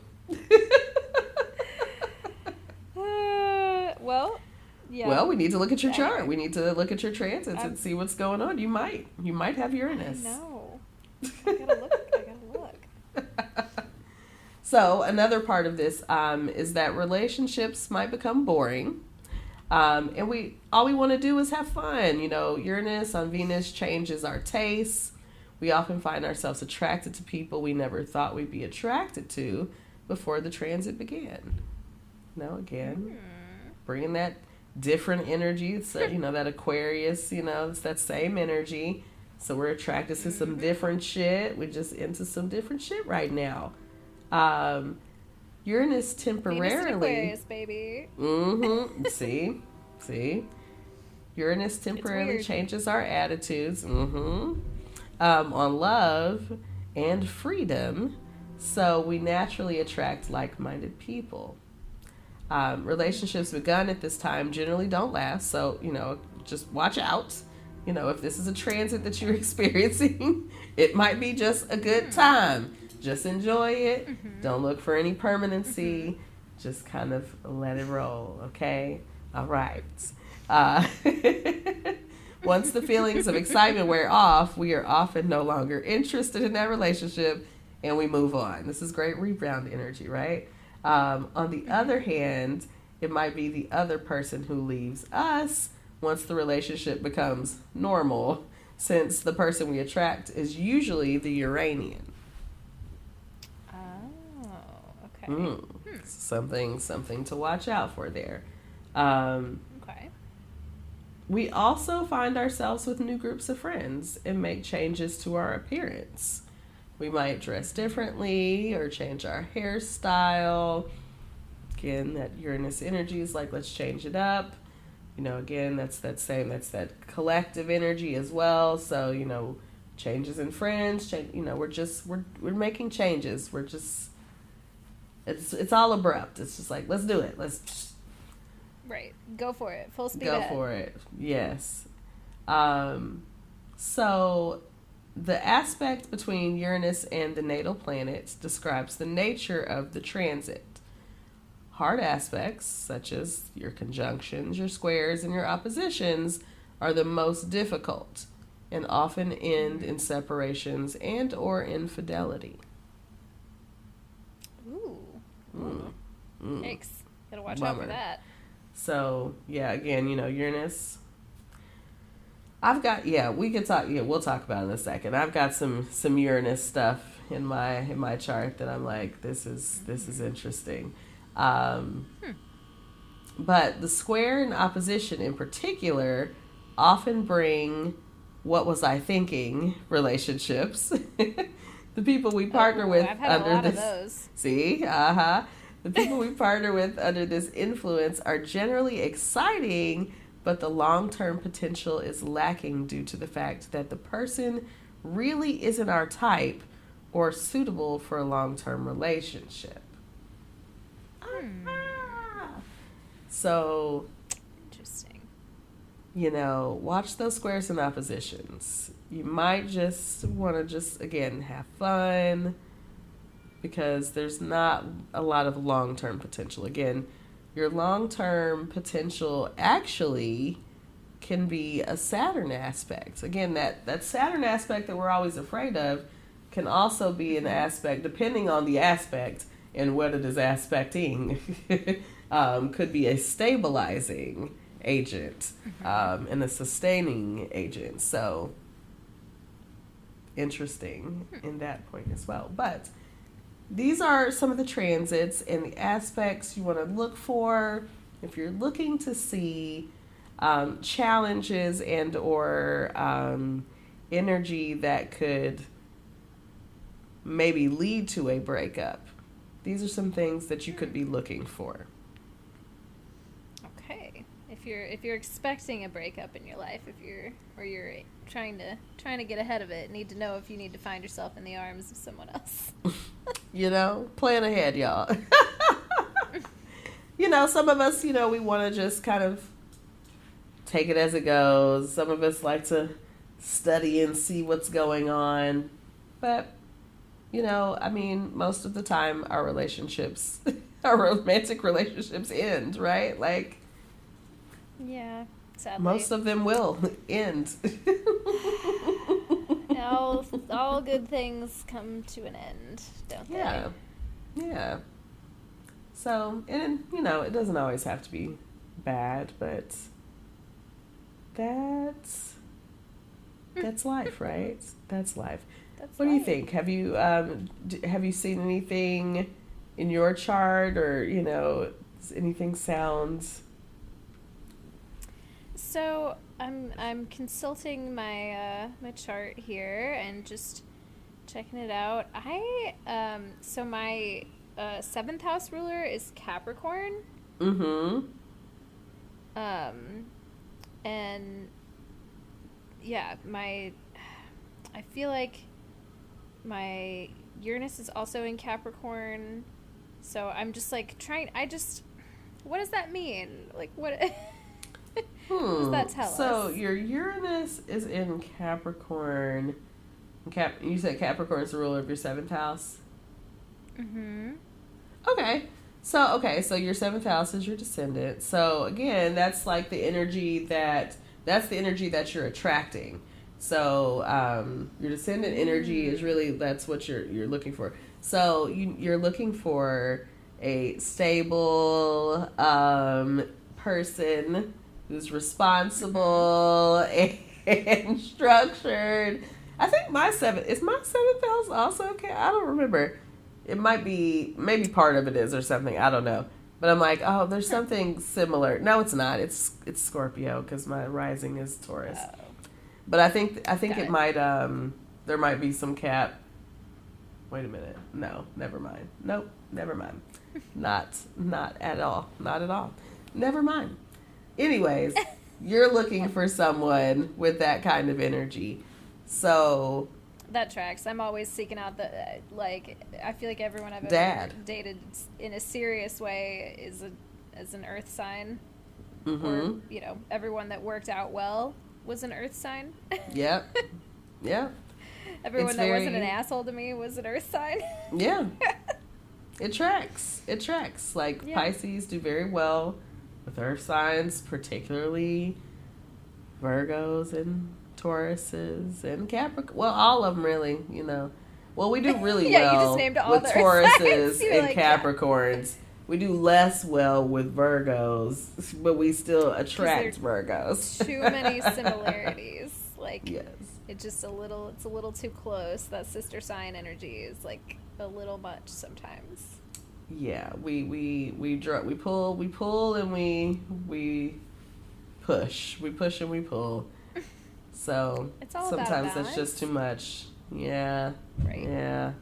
Well, we need to look at your chart. We need to look at your transits and see what's going on. You might have Uranus. I know. I gotta look. So another part of this is that relationships might become boring. And all we want to do is have fun. Uranus on Venus changes our tastes. We often find ourselves attracted to people we never thought we'd be attracted to before the transit began. Bringing that different energy. So, that Aquarius, it's that same energy. So we're attracted to some different shit. We're just into some different shit right now. Uranus temporarily. Venus and Aquarius, baby. See? Uranus temporarily changes our attitudes on love and freedom. So we naturally attract like-minded people. Relationships begun at this time generally don't last. So, just watch out. If this is a transit that you're experiencing, it might be just a good time. Just enjoy it. Don't look for any permanency. Just kind of let it roll, okay? All right. Once the feelings of excitement wear off, we are often no longer interested in that relationship and we move on. This is great rebound energy, right? On the other hand, it might be the other person who leaves us once the relationship becomes normal, since the person we attract is usually the Uranian. Oh, okay. Something to watch out for there. Okay. We also find ourselves with new groups of friends and make changes to our appearance. We might dress differently or change our hairstyle. Again, that Uranus energy is like, let's change it up. Again, that's that collective energy as well. So, changes in friends, we're making changes. We're just, it's all abrupt. It's just like, let's do it. Right. Go for it. Full speed go ahead. for it. Yes. So the aspect between Uranus and the natal planets describes the nature of the transit. Hard aspects, such as your conjunctions, your squares, and your oppositions, are the most difficult and often end in separations and or infidelity. Ooh. Yikes. Gotta watch out Bummer. for that. So, yeah, again, Uranus. We could talk, we'll talk about it in a second. I've got some Uranus stuff in my chart that I'm like, this is interesting. But the square and opposition in particular often bring what was I thinking relationships. The people we partner with I've had under a lot this. of those. See? The people we partner with under this influence are generally exciting, but the long-term potential is lacking due to the fact that the person really isn't our type or suitable for a long-term relationship. So, Interesting. watch those squares and oppositions. You might just want to again, have fun, because there's not a lot of long-term potential. Again, your long-term potential actually can be a Saturn aspect. Again, that Saturn aspect that we're always afraid of can also be an aspect, depending on the aspect and what it is aspecting. Could be a stabilizing agent and a sustaining agent. So, interesting in that point as well. But these are some of the transits and the aspects you want to look for if you're looking to see challenges and or energy that could maybe lead to a breakup. These are some things that you could be looking for. Okay. If you're expecting a breakup in your life, you're trying to get ahead of it, need to know if you need to find yourself in the arms of someone else. Plan ahead, y'all. Some of us, we want to just kind of take it as it goes. Some of us like to study and see what's going on. But, most of the time our relationships, our romantic relationships end, right? Like, Yeah, sadly. most of them will end. all good things come to an end, don't they? Yeah. So, and it doesn't always have to be bad, but that's life, right? That's life. What do you think? Have you seen anything in your chart, or does anything sound? So I'm consulting my my chart here and just checking it out. So my 7th house ruler is Capricorn. Mm-hmm. And yeah, I feel like my Uranus is also in Capricorn, so I'm just like what does that mean? Like, what what does that tell us? So your Uranus is in Capricorn. You said Capricorn is the ruler of your 7th house? Mm-hmm. Okay. So, okay, so your 7th house is your descendant. So, again, that's like the energy that's the energy that you're attracting. So, your descendant energy is really, that's what you're looking for. So, you're looking for a stable person who's responsible and structured. I think my 7th house also okay? I don't remember. It might be, maybe part of it is or something. I don't know. But I'm like, oh, there's something similar. No, it's not. It's Scorpio because my rising is Taurus. Oh. But I think it might, there might be some cap. Wait a minute. No, never mind. Nope, never mind. Not at all. Not at all. Never mind. Anyways, you're looking for someone with that kind of energy. So that tracks. I'm always seeking out the, like, I feel like everyone I've ever dated in a serious way is an earth sign. Mm-hmm. Or, you know, everyone that worked out well was an earth sign. Yep. Yep. Everyone that wasn't an asshole to me was an earth sign. Yeah. It tracks. It tracks. Like, yeah. Pisces do very well with earth signs, particularly Virgos and Tauruses and Capricorn. Well, all of them really, you know. Well, we do really well you just named all with Tauruses and like, Capricorns. Yeah. We do less well with Virgos, but we still attract Virgos. Too many similarities. Like, yes. It's just it's a little too close. That sister sign energy is like a little much sometimes. Yeah, we pull and we push. We push and we pull. So it's all sometimes about that's just too much. Yeah. Right. Yeah.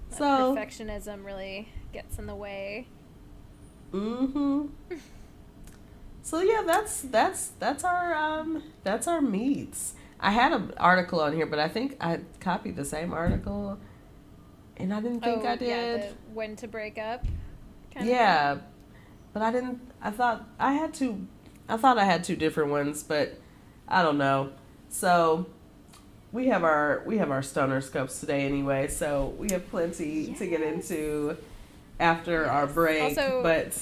So perfectionism really gets in the way. Mm-hmm. So yeah, that's our meets. I had an article on here, but I think I copied the same article, and I didn't think I did. Yeah, when to break up. Yeah, but I didn't. I thought I had two. I thought I had two different ones, but I don't know. So we have our StonerScropes today anyway, so we have plenty to get into after our break. Also, but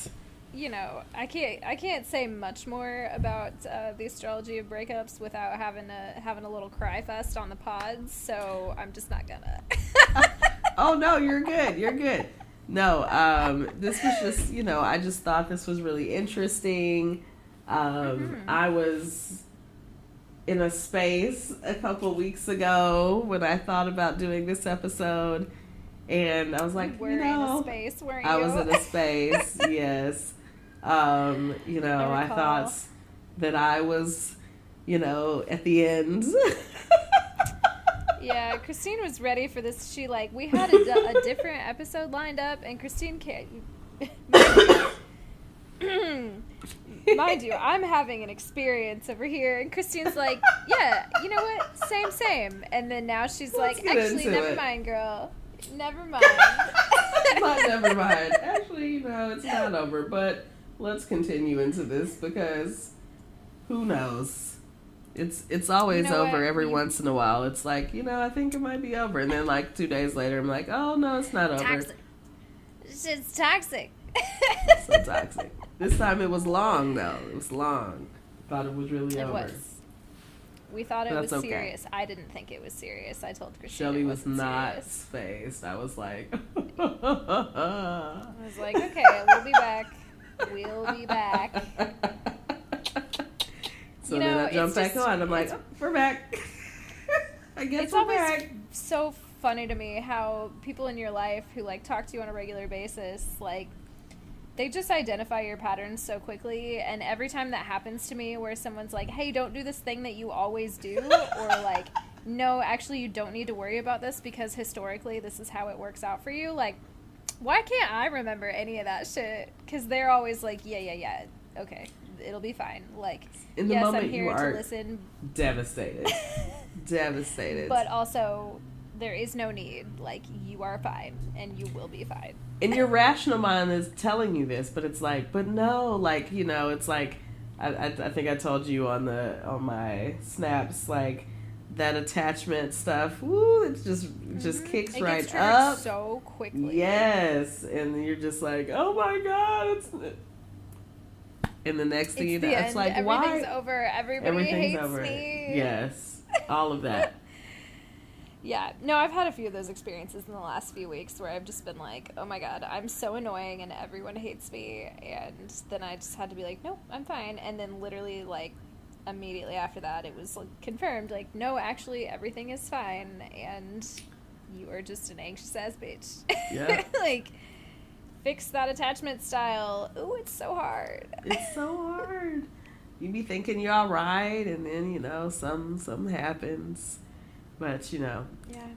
you know, I can't say much more about the Astrology of Breakups without having a little cry fest on the pods. So I'm just not gonna. Oh no, you're good. You're good. No, this was just, you know, I just thought this was really interesting. I was in a space a couple weeks ago when I thought about doing this episode, and I was like, in a space, weren't you? I was in a space, yes. You know, I thought that I was, you know, at the end. Yeah, Christine was ready for this. We had a different episode lined up, and Christine can't. Mind you, I'm having an experience over here, and Christine's like, yeah, you know what? Same. And then now she's like, actually, never mind, girl. Never mind. Not never mind. Actually, you know, it's not over, but let's continue into this because who knows? It's always over every once in a while. It's like, you know, I think it might be over. And then like 2 days later, I'm like, oh, no, it's not over. Toxic. This shit's toxic. So toxic. This time it was long, though. It was long. Thought it was really over. It was. We thought it was serious. I didn't think it was serious. I told Christine Shelby it was not serious. Phased. I was like... I was like, okay, we'll be back. We'll be back. So then I jumped back on. I'm like, we're back. I guess we're back. It's always so funny to me how people in your life who like talk to you on a regular basis, like, they just identify your patterns so quickly. And every time that happens to me where someone's like, hey, don't do this thing that you always do, or like, no, actually you don't need to worry about this because historically this is how it works out for you. Like, why can't I remember any of that shit? Because they're always like, yeah, okay, it'll be fine. Like, in the yes, moment I'm here you are to listen. Devastated. Devastated. But also, there is no need. Like, you are fine, and you will be fine. And your rational mind is telling you this, but it's like, but no, like, you know, it's like, I think I told you on my snaps, like, that attachment stuff, woo, it just kicks it right gets triggered up so quickly. Yes, and you're just like, oh my god, and the next thing you know, it's like, everything's why? over. Everybody hates over. me. Yes, all of that. Yeah, no, I've had a few of those experiences in the last few weeks where I've just been like, oh my god, I'm so annoying and everyone hates me, and then I just had to be like, nope, I'm fine, and then literally, like, immediately after that, it was, like, confirmed, like, no, actually, everything is fine, and you are just an anxious-ass bitch. Yeah. Like, fix that attachment style. Ooh, it's so hard. It's so hard. You be thinking you're all right, and then, you know, something happens. But, you know, yeah,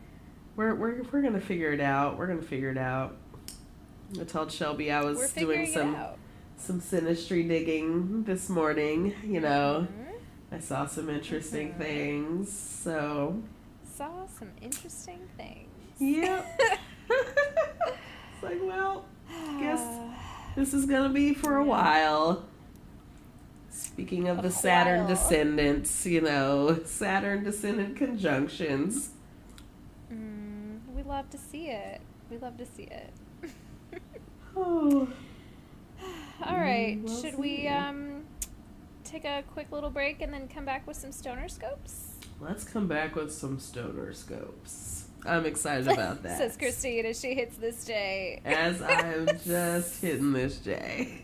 we're gonna figure it out. We're gonna figure it out. I told Shelby I was doing some synastry digging this morning. You know, I saw some interesting things. So saw some interesting things. Yep. It's like, well, I guess this is gonna be for a while. Speaking of the Saturn descendants, you know, Saturn descendant conjunctions. We love to see it. We love to see it. Oh. All right. Should we take a quick little break and then come back with some StonerScropes? Let's come back with some StonerScropes. I'm excited about that. Says Christine as she hits this J. As I'm just hitting this J.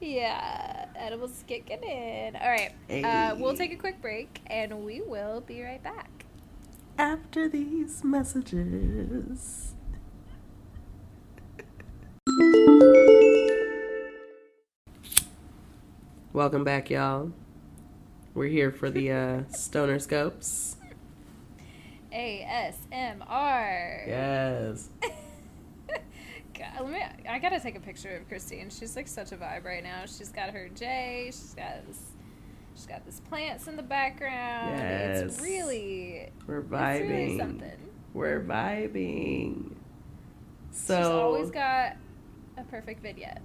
Yeah, edibles kicking in. All right, Hey. We'll take a quick break, and we will be right back. After these messages. Welcome back, y'all. We're here for the StonerScropes. ASMR. Yes. God, I gotta take a picture of Christine. She's like such a vibe right now. She's got her J. She's got this plants in the background. Yes. It's really We're vibing. It's really something. We're vibing. So she's always got a perfect vignette.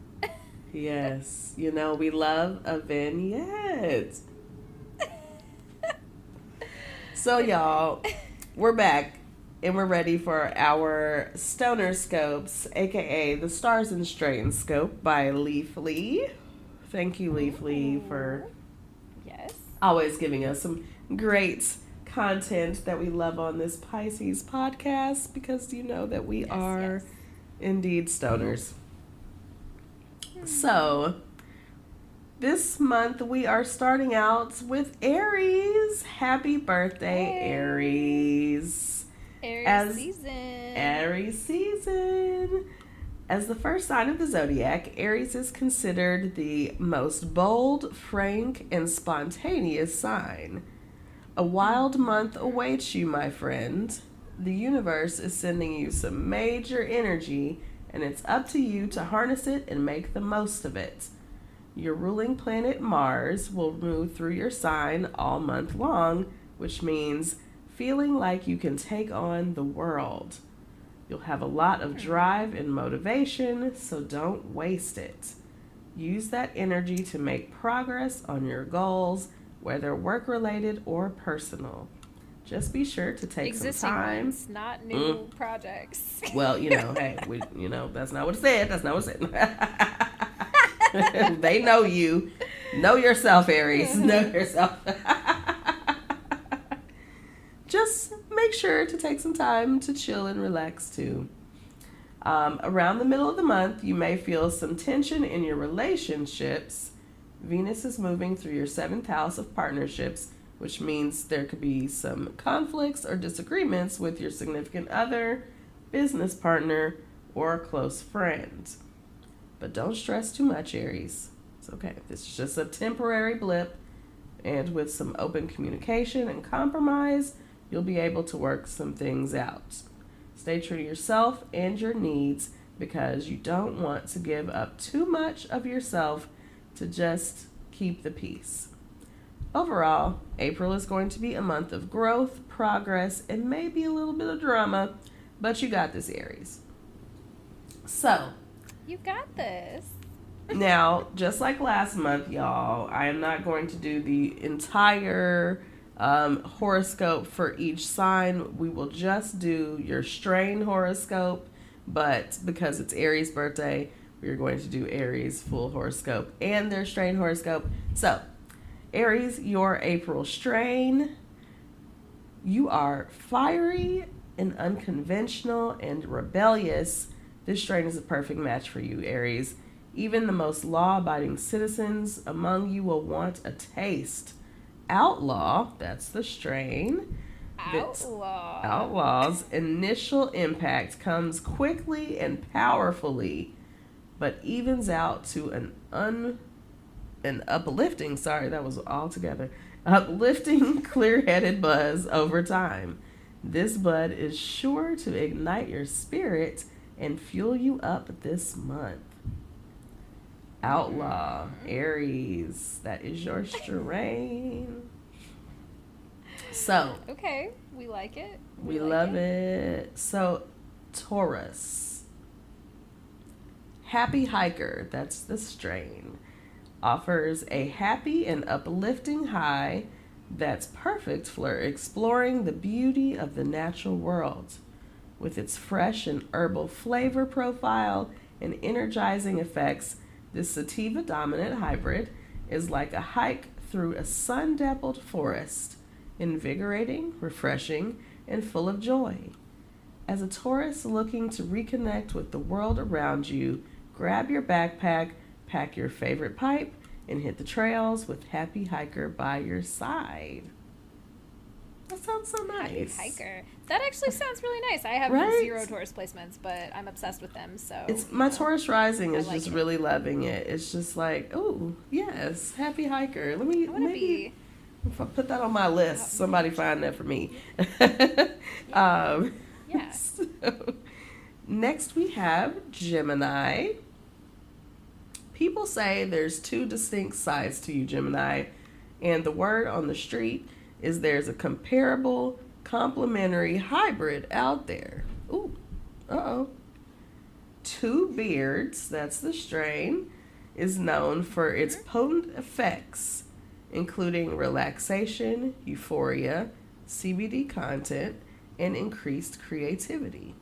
Yes, you know we love a vignette. So y'all, we're back. And we're ready for our StonerScropes, aka the Stars and Strains scope by Leaf Lee. Thank you, Leaf Lee, for always giving us some great content that we love on this Pisces podcast, because you know that we are indeed stoners. So, this month we are starting out with Aries. Happy birthday, Aries. Aries season. As the first sign of the zodiac, Aries is considered the most bold, frank, and spontaneous sign. A wild month awaits you, my friend. The universe is sending you some major energy, and it's up to you to harness it and make the most of it. Your ruling planet Mars will move through your sign all month long, which means feeling like you can take on the world. You'll have a lot of drive and motivation, so don't waste it. Use that energy to make progress on your goals, whether work-related or personal. Just be sure to take some time. Ones, not new projects. Well, you know, hey, that's not what it said. That's not what it said. They know you. Know yourself, Aries. Know yourself. Just make sure to take some time to chill and relax too. Around the middle of the month, you may feel some tension in your relationships. Venus is moving through your 7th house of partnerships, which means there could be some conflicts or disagreements with your significant other, business partner, or close friend. But don't stress too much, Aries. It's okay. This is just a temporary blip, and with some open communication and compromise, you'll be able to work some things out. Stay true to yourself and your needs, because you don't want to give up too much of yourself to just keep the peace. Overall, April is going to be a month of growth, progress, and maybe a little bit of drama, but you got this, Aries. So, you got this. Now, just like last month, y'all, I am not going to do the entire Horoscope for each sign. We will just do your strain horoscope, but because it's Aries' birthday, we're going to do Aries full horoscope and their strain horoscope. So, Aries, your April strain. You are fiery and unconventional and rebellious. This strain is a perfect match for you, Aries. Even the most law-abiding citizens among you will want a taste. Outlaw, that's the strain. Outlaw's initial impact comes quickly and powerfully, but evens out to an uplifting, uplifting, clear-headed buzz over time. This bud is sure to ignite your spirit and fuel you up this month. Outlaw, Aries, that is your strain. So, okay, we like it. We love it. So, Taurus, happy hiker, that's the strain, offers a happy and uplifting high that's perfect for exploring the beauty of the natural world. With its fresh and herbal flavor profile and energizing effects, this sativa dominant hybrid is like a hike through a sun-dappled forest, invigorating, refreshing, and full of joy. As a Taurus looking to reconnect with the world around you, grab your backpack, pack your favorite pipe, and hit the trails with Happy Hiker by your side. That sounds so nice. Happy Hiker. That actually sounds really nice. I have 0 Taurus placements, but I'm obsessed with them. So it's my Taurus rising is just really loving it. It's just like, oh yes, Happy Hiker. Let me maybe if I put that on my list, somebody find that for me. Yeah. So, next we have Gemini. People say there's 2 distinct sides to you, Gemini, and the word on the street is there's a comparable, complementary hybrid out there. Ooh, uh-oh. 2 Beards, that's the strain, is known for its potent effects, including relaxation, euphoria, CBD content, and increased creativity.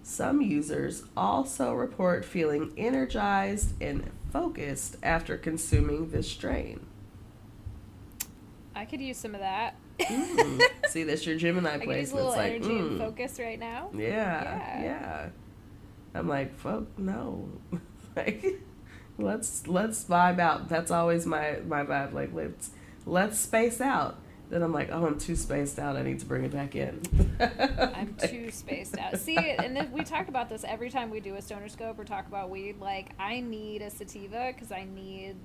Some users also report feeling energized and focused after consuming this strain. I could use some of that. See, that's your Gemini placement. I could use a little energy and focus right now. Yeah. I'm like, no. Like, let's vibe out. That's always my vibe. Like, let's space out. Then I'm like, oh, I'm too spaced out. I need to bring it back in. I'm too spaced out. See, and then we talk about this every time we do a StonerScope or talk about weed. Like, I need a sativa because I need,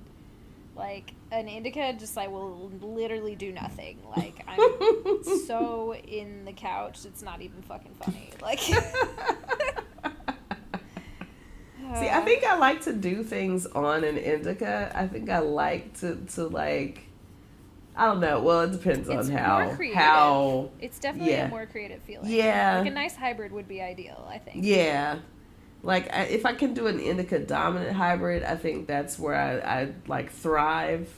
like, an indica just, like, will literally do nothing. Like, I'm so in the couch, it's not even fucking funny. Like... See, I think I like to do things on an indica. I think I like to like... I don't know. Well, it depends on how it's definitely a more creative feeling. Yeah. Like a nice hybrid would be ideal, I think. Yeah. Like if I can do an indica dominant hybrid, I think that's where I like thrive.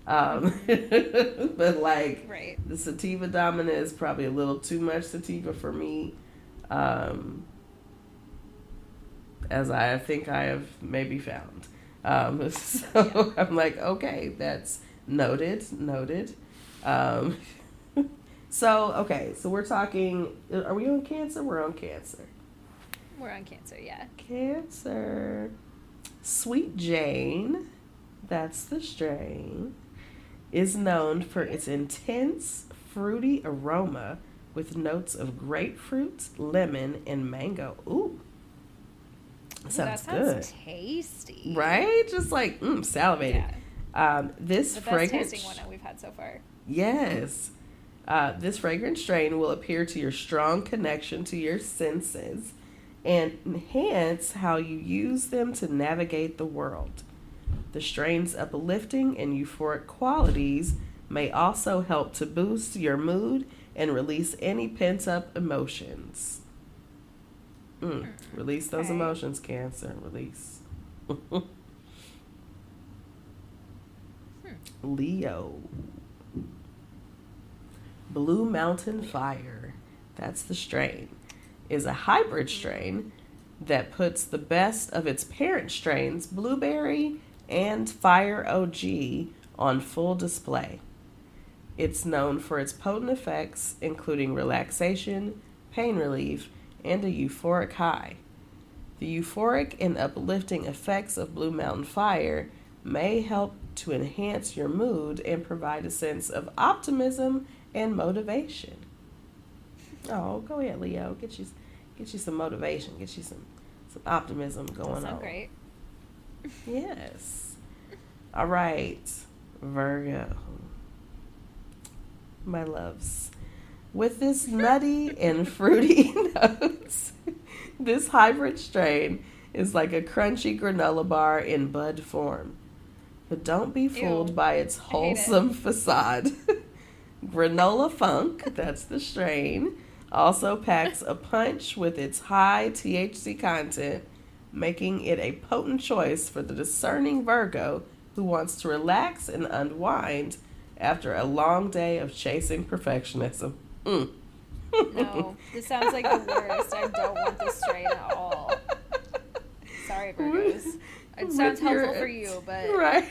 But like the sativa dominant is probably a little too much sativa for me. As I think I have maybe found. So I'm like, okay, that's noted. So we're talking, are we on Cancer? We're on Cancer. We're on Cancer, yeah. Cancer. Sweet Jane, that's the strain, is known for its intense fruity aroma with notes of grapefruit, lemon, and mango. Ooh. Sounds good. Tasty. Right? Just like, salivated. Yeah. This the fragrance... best tasting one that we've had so far. Yes. This fragrant strain will appeal to your strong connection to your senses and enhance how you use them to navigate the world. The strain's uplifting and euphoric qualities may also help to boost your mood and release any pent-up emotions. Release those emotions, Cancer. Release. Leo. Blue Mountain Fire, that's the strain, is a hybrid strain that puts the best of its parent strains, Blueberry and Fire OG, on full display. It's known for its potent effects, including relaxation, pain relief, and a euphoric high. The euphoric and uplifting effects of Blue Mountain Fire may help to enhance your mood and provide a sense of optimism and motivation. Oh, go ahead, Leo. Get you some motivation. Get you some optimism going on. Great. Yes. All right, Virgo. My loves. With this nutty and fruity notes, this hybrid strain is like a crunchy granola bar in bud form. But don't be fooled by its wholesome facade. Granola Funk, that's the strain, also packs a punch with its high THC content, making it a potent choice for the discerning Virgo who wants to relax and unwind after a long day of chasing perfectionism. No, this sounds like the worst. I don't want this strain at all. Sorry, Virgos. It sounds helpful for you, but right.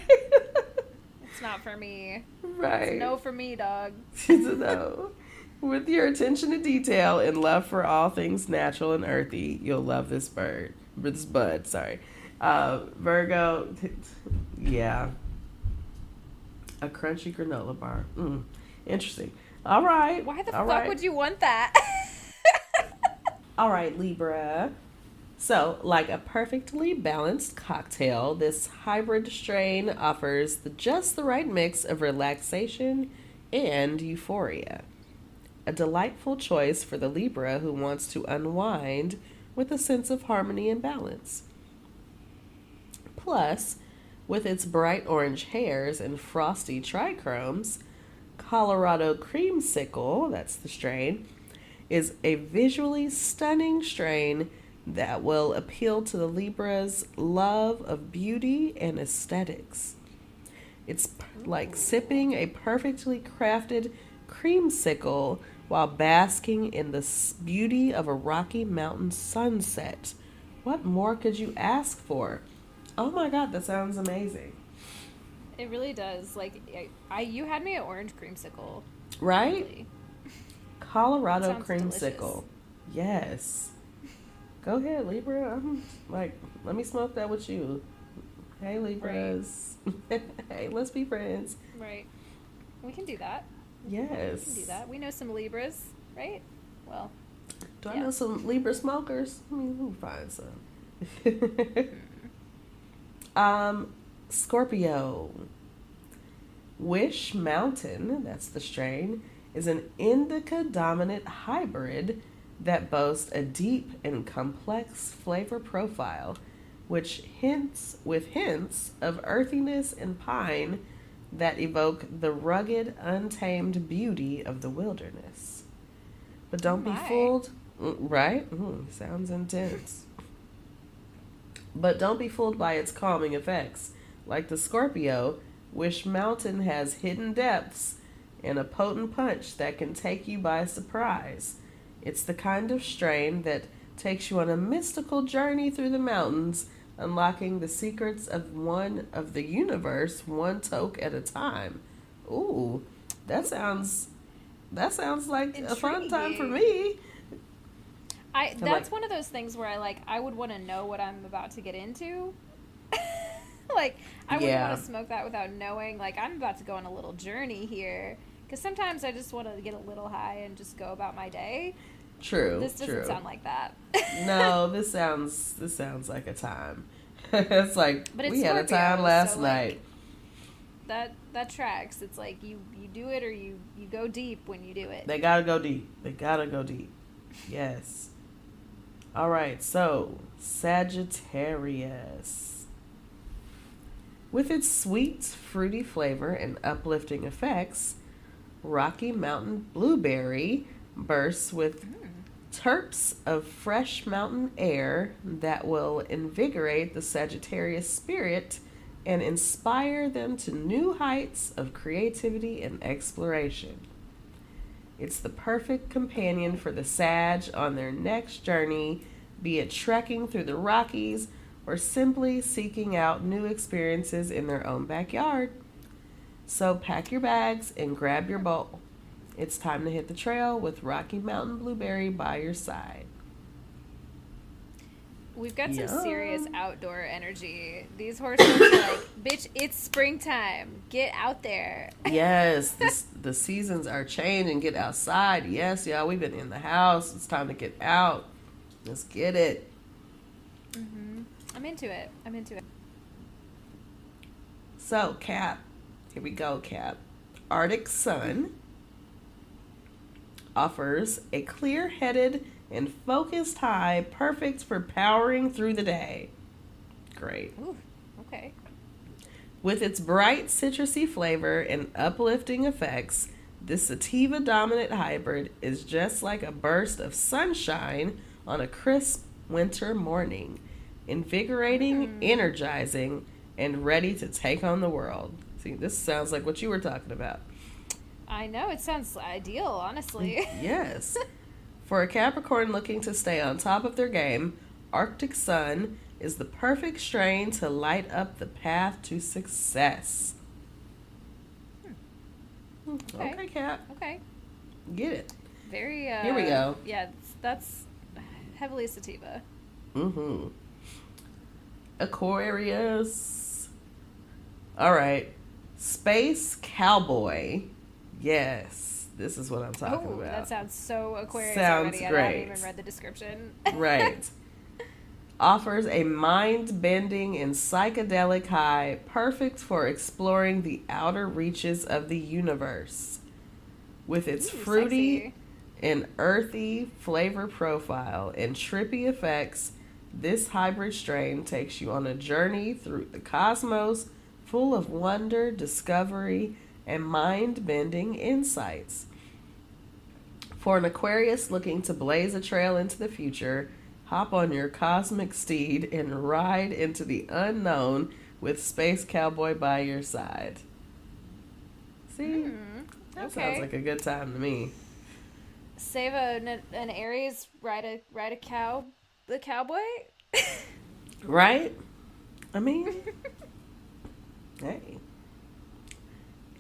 It's not for me. Right. It's a no for me, dog. It's a no. With your attention to detail and love for all things natural and earthy, you'll love this bud. Virgo, yeah. A crunchy granola bar. Interesting. All right. Why the fuck would you want that? All right, Libra. So, like a perfectly balanced cocktail, this hybrid strain offers just the right mix of relaxation and euphoria. A delightful choice for the Libra who wants to unwind with a sense of harmony and balance. Plus, with its bright orange hairs and frosty trichromes, Colorado Creamsicle, that's the strain, is a visually stunning strain that will appeal to the Libra's love of beauty and aesthetics. It's like sipping a perfectly crafted creamsicle while basking in the beauty of a Rocky Mountain sunset. What more could you ask for? Oh my God, that sounds amazing. It really does. Like, you had me at orange creamsicle. Right? Really. Colorado Delicious. creamsicle. Yes. Go ahead, Libra. I'm like, let me smoke that with you. Hey, Libras. Right. Hey, let's be friends. Right. We can do that. Yes. We can do that. We know some Libras, right? Well. Do I know some Libra smokers? I mean, we'll find some. Scorpio. Wish Mountain, that's the strain, is an indica dominant hybrid that boasts a deep and complex flavor profile, which hints of earthiness and pine that evoke the rugged, untamed beauty of the wilderness. But don't be fooled, right? Sounds intense. But don't be fooled by its calming effects. Like the Scorpio, Wish Mountain has hidden depths and a potent punch that can take you by surprise. It's the kind of strain that takes you on a mystical journey through the mountains, unlocking the secrets of the universe one toke at a time. Ooh, that sounds like a fun time for me. That's one of those things where I would want to know what I'm about to get into. I wouldn't want to smoke that without knowing, I'm about to go on a little journey here. Because sometimes I just want to get a little high and just go about my day. True. This doesn't sound like that. No, this sounds like a time. It's like we had a time last night. That tracks. It's like you do it or you go deep when you do it. They gotta go deep. Yes. All right. So Sagittarius. With its sweet, fruity flavor and uplifting effects, Rocky Mountain Blueberry bursts with terps of fresh mountain air that will invigorate the Sagittarius spirit and inspire them to new heights of creativity and exploration. It's the perfect companion for the Sag on their next journey, be it trekking through the Rockies or simply seeking out new experiences in their own backyard. So pack your bags and grab your bowl. It's time to hit the trail with Rocky Mountain Blueberry by your side. We've got some Yum. serious outdoor energy. These horoscopes are like, bitch, it's springtime. Get out there. Yes, the seasons are changing. Get outside. Yes, y'all, we've been in the house. It's time to get out. Let's get it. Mm-hmm. I'm into it. So, Cap. Here we go, Cap. Arctic Sun offers a clear-headed and focused high, perfect for powering through the day. Great. Ooh, okay. With its bright citrusy flavor and uplifting effects, this sativa-dominant hybrid is just like a burst of sunshine on a crisp winter morning, invigorating, energizing, and ready to take on the world. See, this sounds like what you were talking about. I know, it sounds ideal, honestly. Yes. For a Capricorn looking to stay on top of their game, Arctic Sun is the perfect strain to light up the path to success. Okay, Cap. Okay. Get it. Very, Here we go. Yeah, that's heavily sativa. Mm-hmm. Aquarius. All right. Space Cowboy. Yes. This is what I'm talking about. That sounds so Aquarius Sounds already. great. I haven't even read the description. Right. Offers a mind-bending and psychedelic high, perfect for exploring the outer reaches of the universe. With its fruity Sexy. and earthy flavor profile and trippy effects, this hybrid strain takes you on a journey through the cosmos full of wonder, discovery, and mind-bending insights. For an Aquarius looking to blaze a trail into the future, hop on your cosmic steed and ride into the unknown with Space Cowboy by your side. See? That sounds like a good time to me. Save an Aries, ride a cowboy? Right? I mean, hey.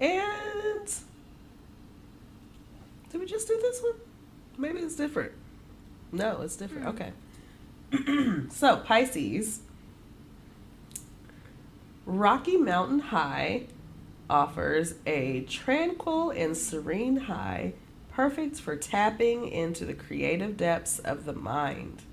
And did we just do this one? Maybe it's different. No, it's different. Okay. So, Pisces. Rocky Mountain High offers a tranquil and serene high, perfect for tapping into the creative depths of the mind.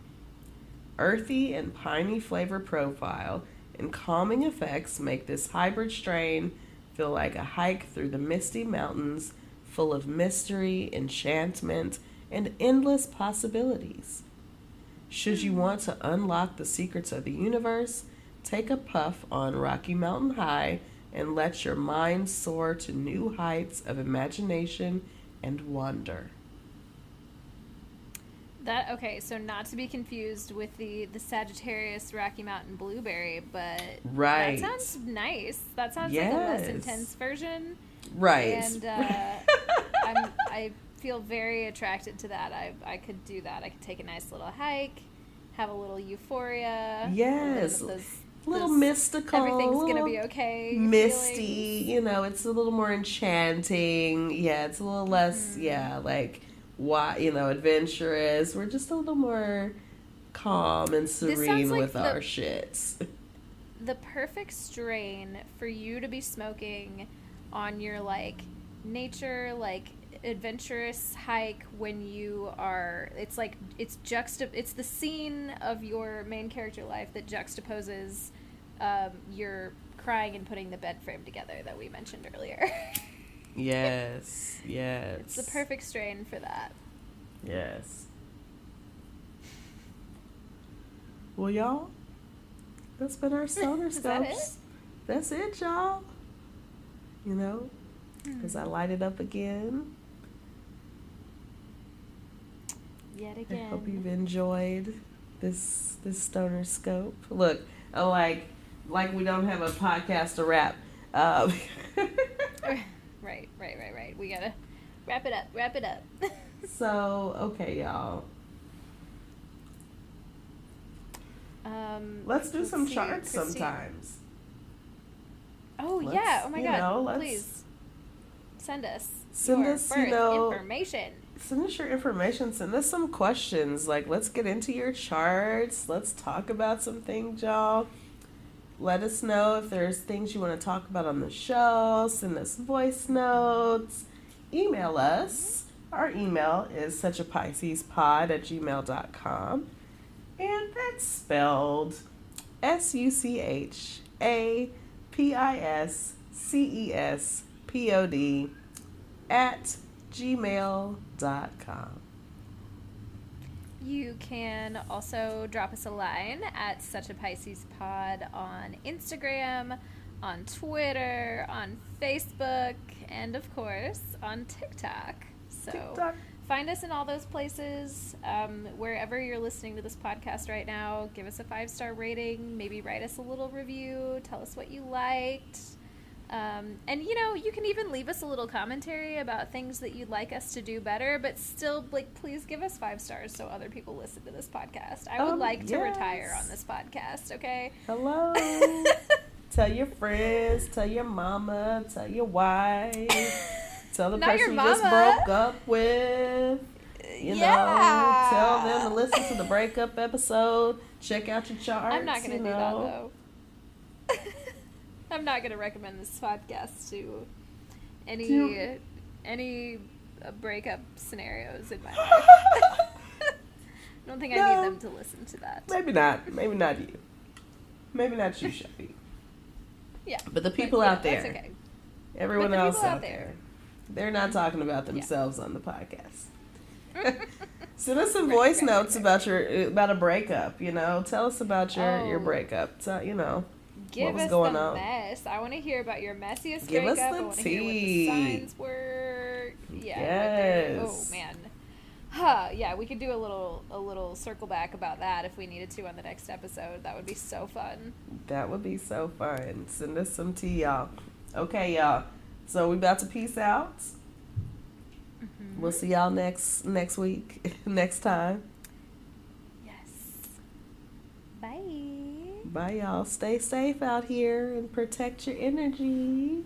Earthy and piney flavor profile and calming effects make this hybrid strain feel like a hike through the misty mountains full of mystery, enchantment, and endless possibilities. Should you want to unlock the secrets of the universe, take a puff on Rocky Mountain High and let your mind soar to new heights of imagination and wonder. Okay, so not to be confused with the Sagittarius Rocky Mountain Blueberry, but Right. that sounds nice. That sounds like a less intense version. Right. And I feel very attracted to that. I could do that. I could take a nice little hike, have a little euphoria. Yes. Those Little mystical. Everything's going to be okay. Misty. You know, it's a little more enchanting. Yeah, it's a little less, like, adventurous. We're just a little more calm and serene like with our shits. The perfect strain for you to be smoking on your, like, nature, like, adventurous hike when you are, it's the scene of your main character life that juxtaposes your crying and putting the bed frame together that we mentioned earlier. Yes. It's the perfect strain for that. Yes. Well, y'all, that's been our StonerScopes. Is that it? That's it, y'all. You know, as I light it up again. Yet again. I hope you've enjoyed this StonerScope. Look, like we don't have a podcast to wrap. Right. We Wrap it up. So, okay, y'all. Let's do some charts sometimes. Oh, yeah. Oh, my God. Please. Send us your information. Send us your information. Send us some questions. Like, let's get into your charts. Let's talk about some things, y'all. Let us know if there's things you want to talk about on the show. Send us voice notes. Email us. Our email is suchapiscespod@gmail.com. And that's spelled SuchaPiskespod@gmail.com. You can also drop us a line at suchapiscespod on Instagram, on Twitter, on Facebook, and of course on TikTok. So find us in all those places. Wherever you're listening to this podcast right now, give us a 5-star rating, maybe write us a little review, tell us what you liked. And you can even leave us a little commentary about things that you'd like us to do better, but still, please give us 5 stars so other people listen to this podcast. I would like to retire on this podcast, okay? Hello. Tell your friends, tell your mama, tell your wife, tell the person you just broke up with. You know, tell them to listen to the breakup episode. Check out your charts. I'm not going to do that, though. I'm not going to recommend this podcast to any breakup scenarios in my life. I don't think I need them to listen to that. Maybe not. Maybe not you. Maybe not you, Shelby. Yeah. But the people out there. That's okay. Everyone else out there. They're not talking about themselves on the podcast. Send us some voice notes about a breakup, Tell us about your breakup. So, Give what was us going the on. mess. I want to hear about your messiest Give breakup. us the I want to hear what the signs were. Yeah. Yes. Oh man. Yeah, we could do a little circle back about that if we needed to on the next episode. That would be so fun. That would be so fun. Send us some tea, y'all. Okay, y'all. So we about to peace out. Mm-hmm. We'll see y'all next week. Next time. Yes. Bye. Bye, y'all. Stay safe out here and protect your energy.